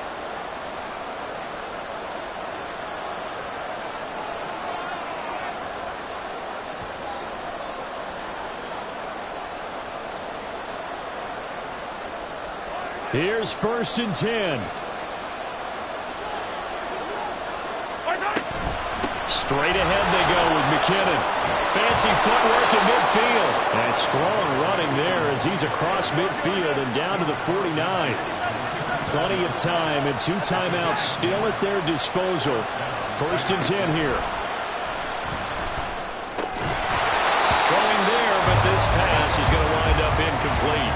Here's 1st and 10. Straight ahead they go with McKinnon. Fancy footwork in midfield. And strong running there as he's across midfield and down to the 49. Plenty of time and 2 timeouts still at their disposal. 1st and 10 here. Throwing there, but this pass is going to wind up incomplete.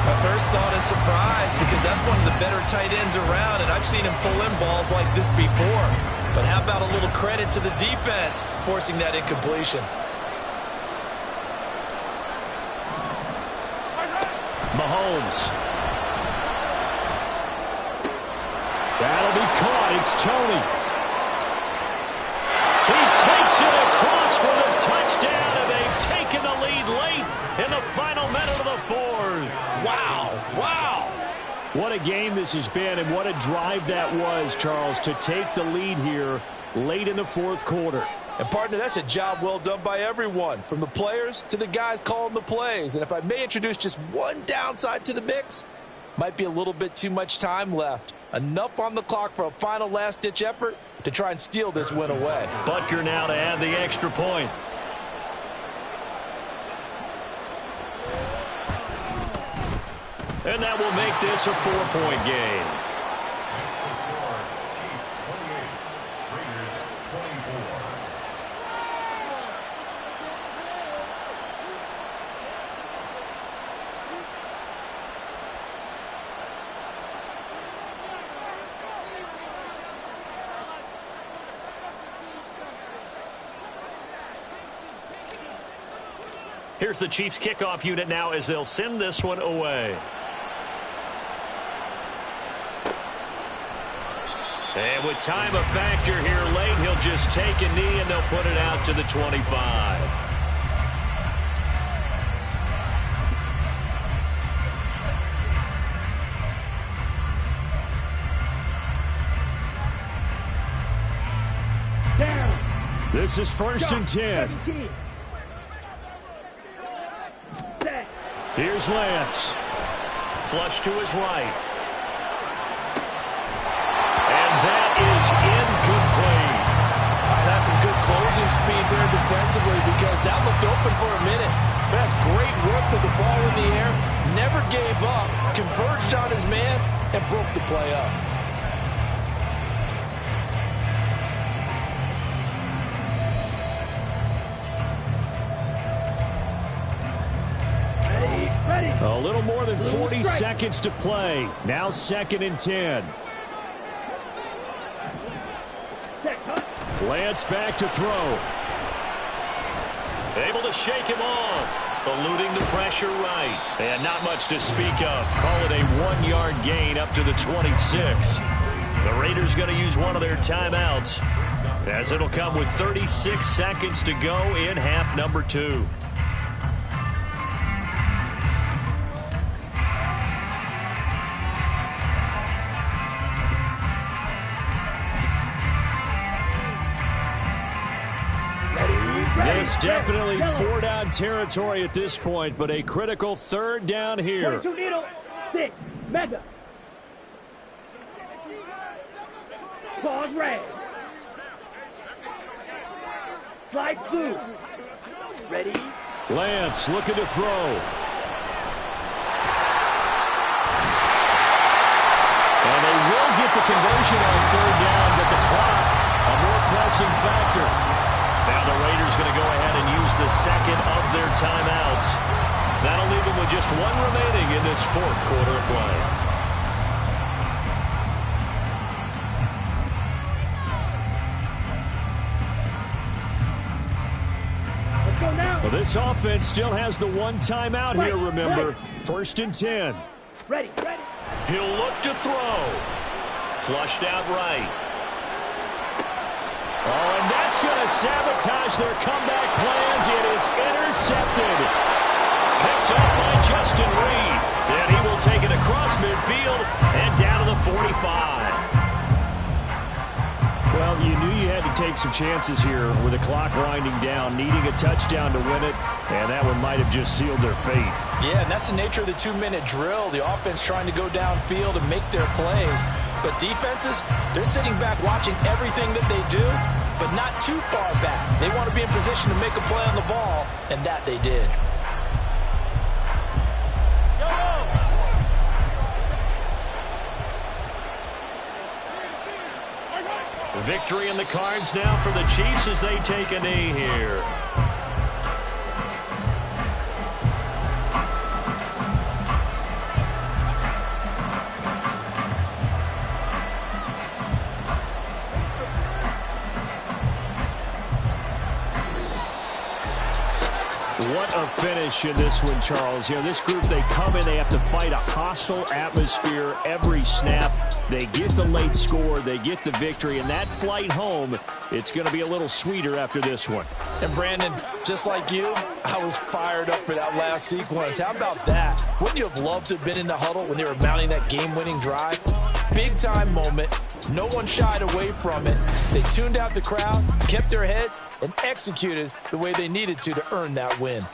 My first thought is surprise because that's one of the better tight ends around, and I've seen him pull in balls like this before. But how about a little credit to the defense forcing that incompletion? Mahomes. That'll be caught. It's Tony. He takes it across for the touchdown, and they've taken the lead late in the final minute of the 4th. Wow. Wow. What a game this has been, and what a drive that was, Charles, to take the lead here late in the 4th quarter. And, partner, that's a job well done by everyone, from the players to the guys calling the plays. And if I may introduce just one downside to the mix, might be a little bit too much time left. Enough on the clock for a final last-ditch effort to try and steal this win away. Butker now to add the extra point. And that will make this a 4-point game. That's the score. Chiefs 28, Raiders 24. Here's the Chiefs kickoff unit now as they'll send this one away. And with time a factor here late, he'll just take a knee and they'll put it out to the 25. Down. This is 1st and 10. 17. Set. Here's Lance. Flush to his right. That is incomplete. That's some good closing speed there defensively because that looked open for a minute. That's great work with the ball in the air. Never gave up. Converged on his man and broke the play up. Ready. A little more than 40 seconds to play. Now 2nd and 10. Lance back to throw. Able to shake him off. Eluding the pressure right. And not much to speak of. Call it a 1-yard gain up to the 26. The Raiders going to use one of their timeouts as it'll come with 36 seconds to go in half number 2. This definitely 4-down territory at this point, but a critical 3rd down here. 22 needle. 6. Mega. Pause red. Slide blue. Ready. Lance looking to throw. get the conversion on third down, but the clock, a more pressing factor. Now the Raiders going to go ahead and use the second of their timeouts. That'll leave them with just one remaining in this fourth quarter of play. Well, this offense still has the one timeout here, remember. First and 10. Ready. He'll look to throw. Flushed out right. Oh, and that's going to sabotage their comeback plans. It is intercepted. Picked up by Justin Reed. And he will take it across midfield and down to the 45. Well, you knew you had to take some chances here with the clock winding down, needing a touchdown to win it, and that one might have just sealed their fate. Yeah, and that's the nature of the 2-minute drill. The offense trying to go downfield and make their plays. But defenses, they're sitting back watching everything that they do, but not too far back. They want to be in position to make a play on the ball, and that they did. Victory in the cards now for the Chiefs as they take a knee here. What a finish in this one, Charles. You know, this group, they come in, they have to fight a hostile atmosphere every snap. They get the late score, they get the victory, and that flight home, it's going to be a little sweeter after this one. And Brandon, just like you, I was fired up for that last sequence. How about that? Wouldn't you have loved to have been in the huddle when they were mounting that game-winning drive? Big-time moment. No one shied away from it. They tuned out the crowd, kept their heads, and executed the way they needed to earn that win.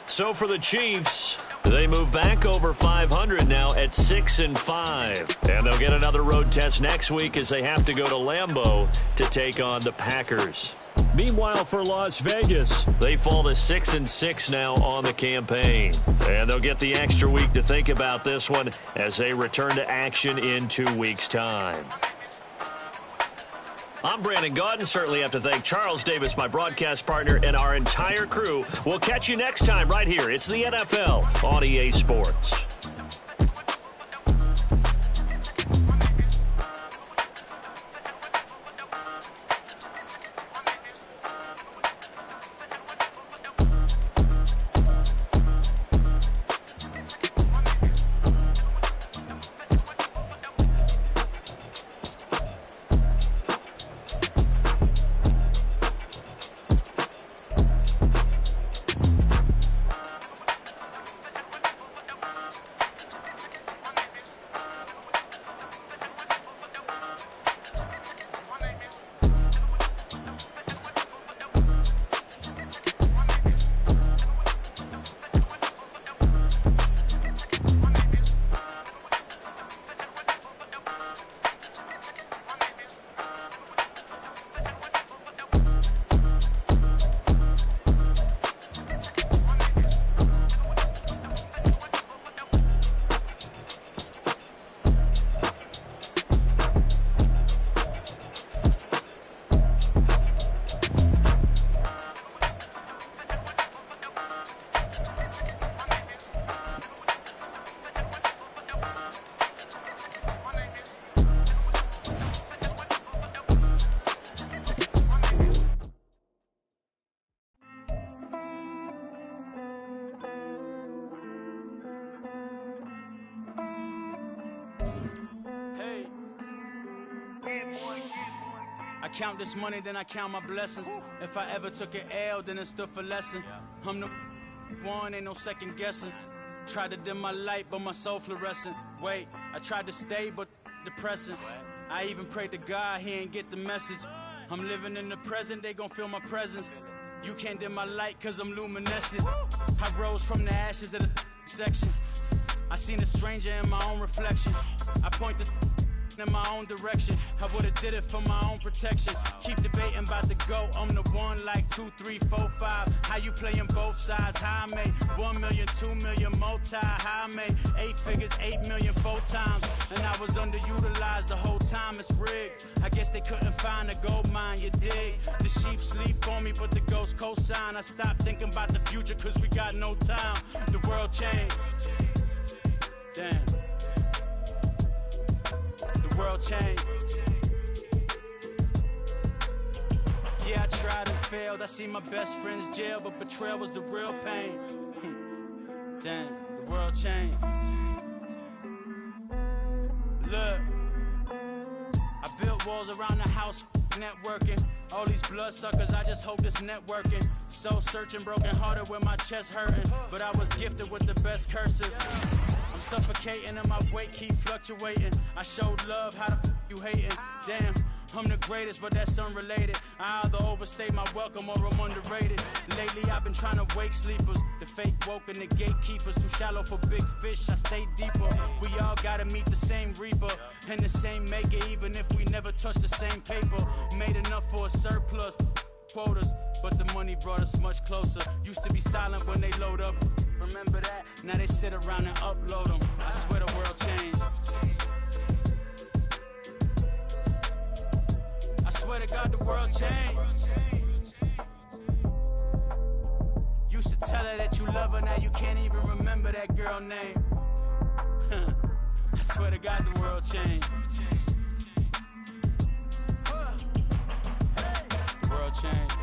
So for the Chiefs, they move back over 500 now at 6-5. And they'll get another road test next week as they have to go to Lambeau to take on the Packers. Meanwhile, for Las Vegas, they fall to 6-6 now on the campaign. And they'll get the extra week to think about this one as they return to action in 2 weeks' time. I'm Brandon Gaudin. Certainly have to thank Charles Davis, my broadcast partner, and our entire crew. We'll catch you next time right here. It's the NFL on EA Sports. I count this money, then I count my blessings. If I ever took an L, then it stood for lesson. I'm the one, ain't no second guessing. Tried to dim my light, but my soul fluorescent. Wait, I tried to stay, but depressing. I even prayed to God, he ain't get the message. I'm living in the present, they gon' feel my presence. You can't dim my light, cause I'm luminescent. I rose from the ashes of the section. I seen a stranger in my own reflection. I point the in my own direction. I would've did it for my own protection. Keep debating about the GOAT. I'm the one like 2, 3, 4, 5. How you playing both sides? How I made 1 million, 2 million, multi. How I made 8 figures, 8 million 4 times. And I was underutilized the whole time. It's rigged. I guess they couldn't find a gold mine, you dig? The sheep sleep on me, but the ghost cosign. I stopped thinking about the future cause we got no time. The world changed. Damn. The world changed. Yeah, I tried and failed. I see my best friends jail, but betrayal was the real pain. Damn, the world changed. Look, I built walls around the house, networking. All these bloodsuckers, I just hope this networking. Soul searching, broken hearted with my chest hurting. But I was gifted with the best cursive. I'm suffocating and my weight keep fluctuating. I showed love, how the you hating? Damn, I'm the greatest, but that's unrelated. I either overstay my welcome or I'm underrated. Lately I've been trying to wake sleepers. The fake woke and the gatekeepers. Too shallow for big fish, I stay deeper. We all gotta meet the same reaper and the same maker, even if we never touch the same paper. Made enough for a surplus quotas, but the money brought us much closer. Used to be silent when they load up. Remember that? Now they sit around and upload them. I swear the world changed. I swear to God the world changed. Used to tell her that you love her, now you can't even remember that girl name. I swear to God the world changed. The world changed.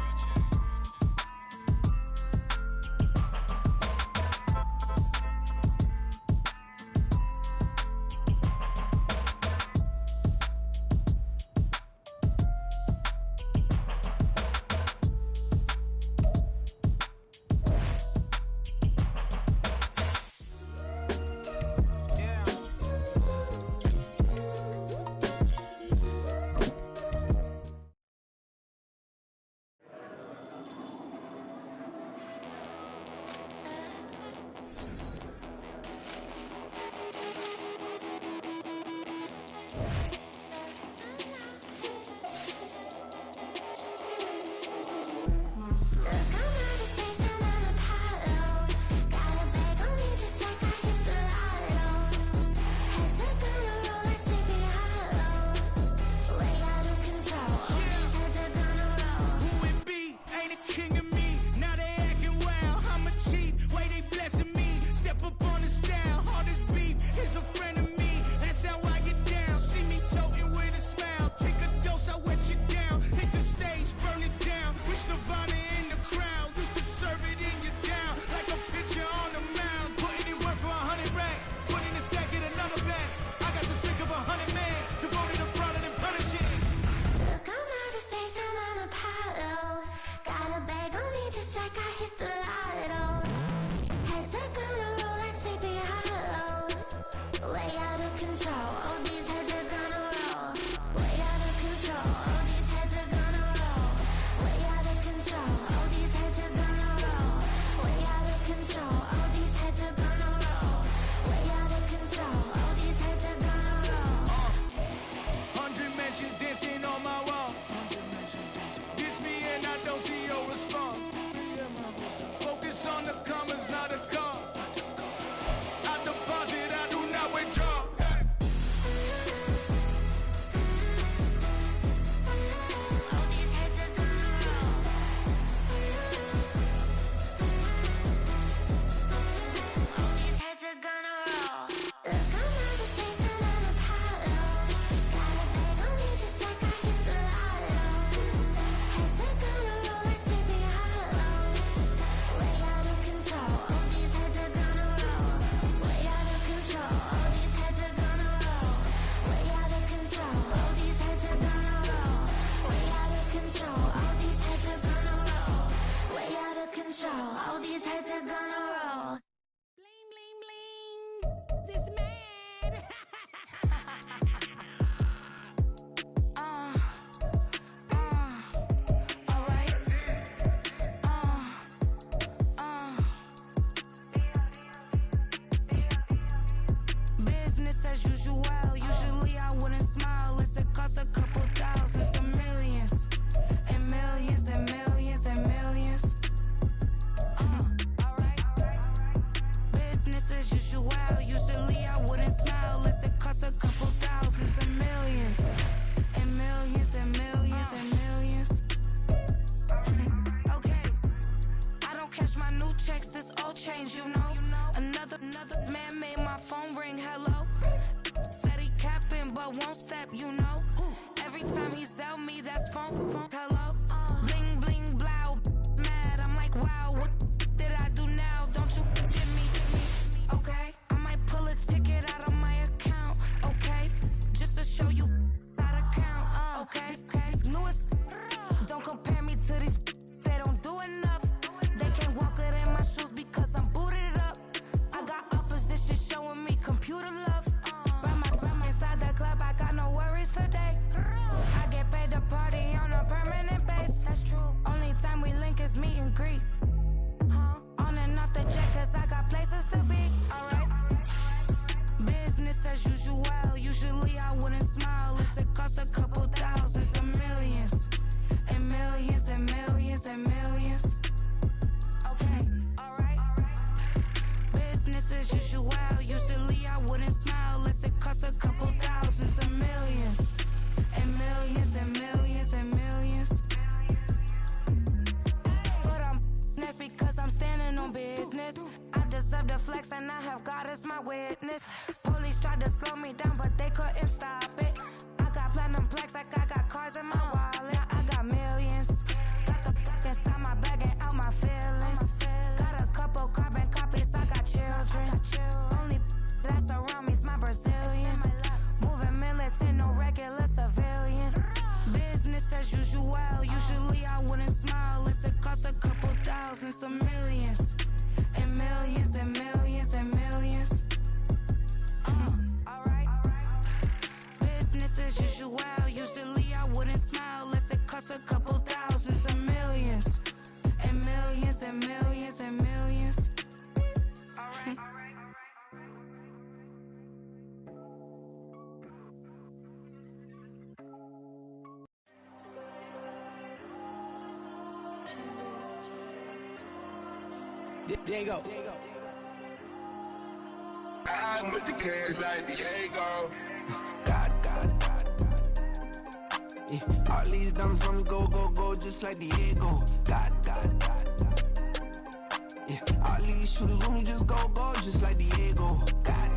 degree. On and off the jet, cause I got places to be. Alright. Business as usual. Usually I wouldn't smile. It costs a couple thousands and millions. And millions and millions and millions. Okay, alright. Business as usual. Usually I wouldn't smile. It costs a couple thousands and millions. And millions and millions and millions. For them, that's because I'm standing on business. I deserve the flex and I have God as my witness. Police tried to slow me down, but they couldn't stop it. I got platinum plaques like I got cars in my wallet. I got millions. Got the fuck inside my bag and out my feelings. Got a couple carbon copies, I got children. Only that's around me's my Brazilian. Moving militant, no regular civilian. Business as usual. Usually I wouldn't smile. It costs a couple thousands of millions. And millions and millions and millions. Alright. Business as usual. Usually I wouldn't smile. It costs a couple thousands of millions. And millions and millions and millions. Alright. Diego. I'm with the cash like Diego. God. Yeah, all these dumps on me go, just like Diego. God. Yeah, all these shooters on me just go, just like Diego. God.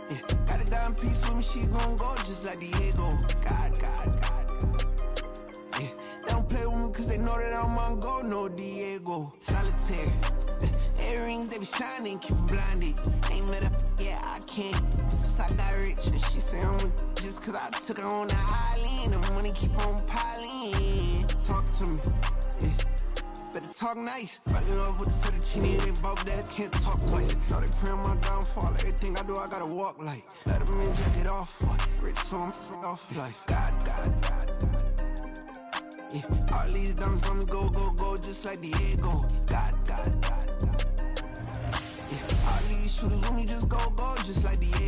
Yeah, got a dime piece with me, she gon' go just like Diego. God. Yeah, they don't play with me cause they know that I'm on go, no Diego. Solitaire. Earrings, they be shining, keep them blinded. Ain't met up, yeah, I can't. Since I got rich, and she say I'm just cause I took her on the island. The money keep on piling. Talk to me, yeah. Better talk nice. Fall in love with the fettuccine, they both that can't talk twice. Now they pray on my downfall, everything I do, I gotta walk like. Let them in, jack it off, rich, so I'm off life. God. Yeah, all these dumps on me go, just like Diego. God. Yeah, all these shooters on me just go, just like Diego.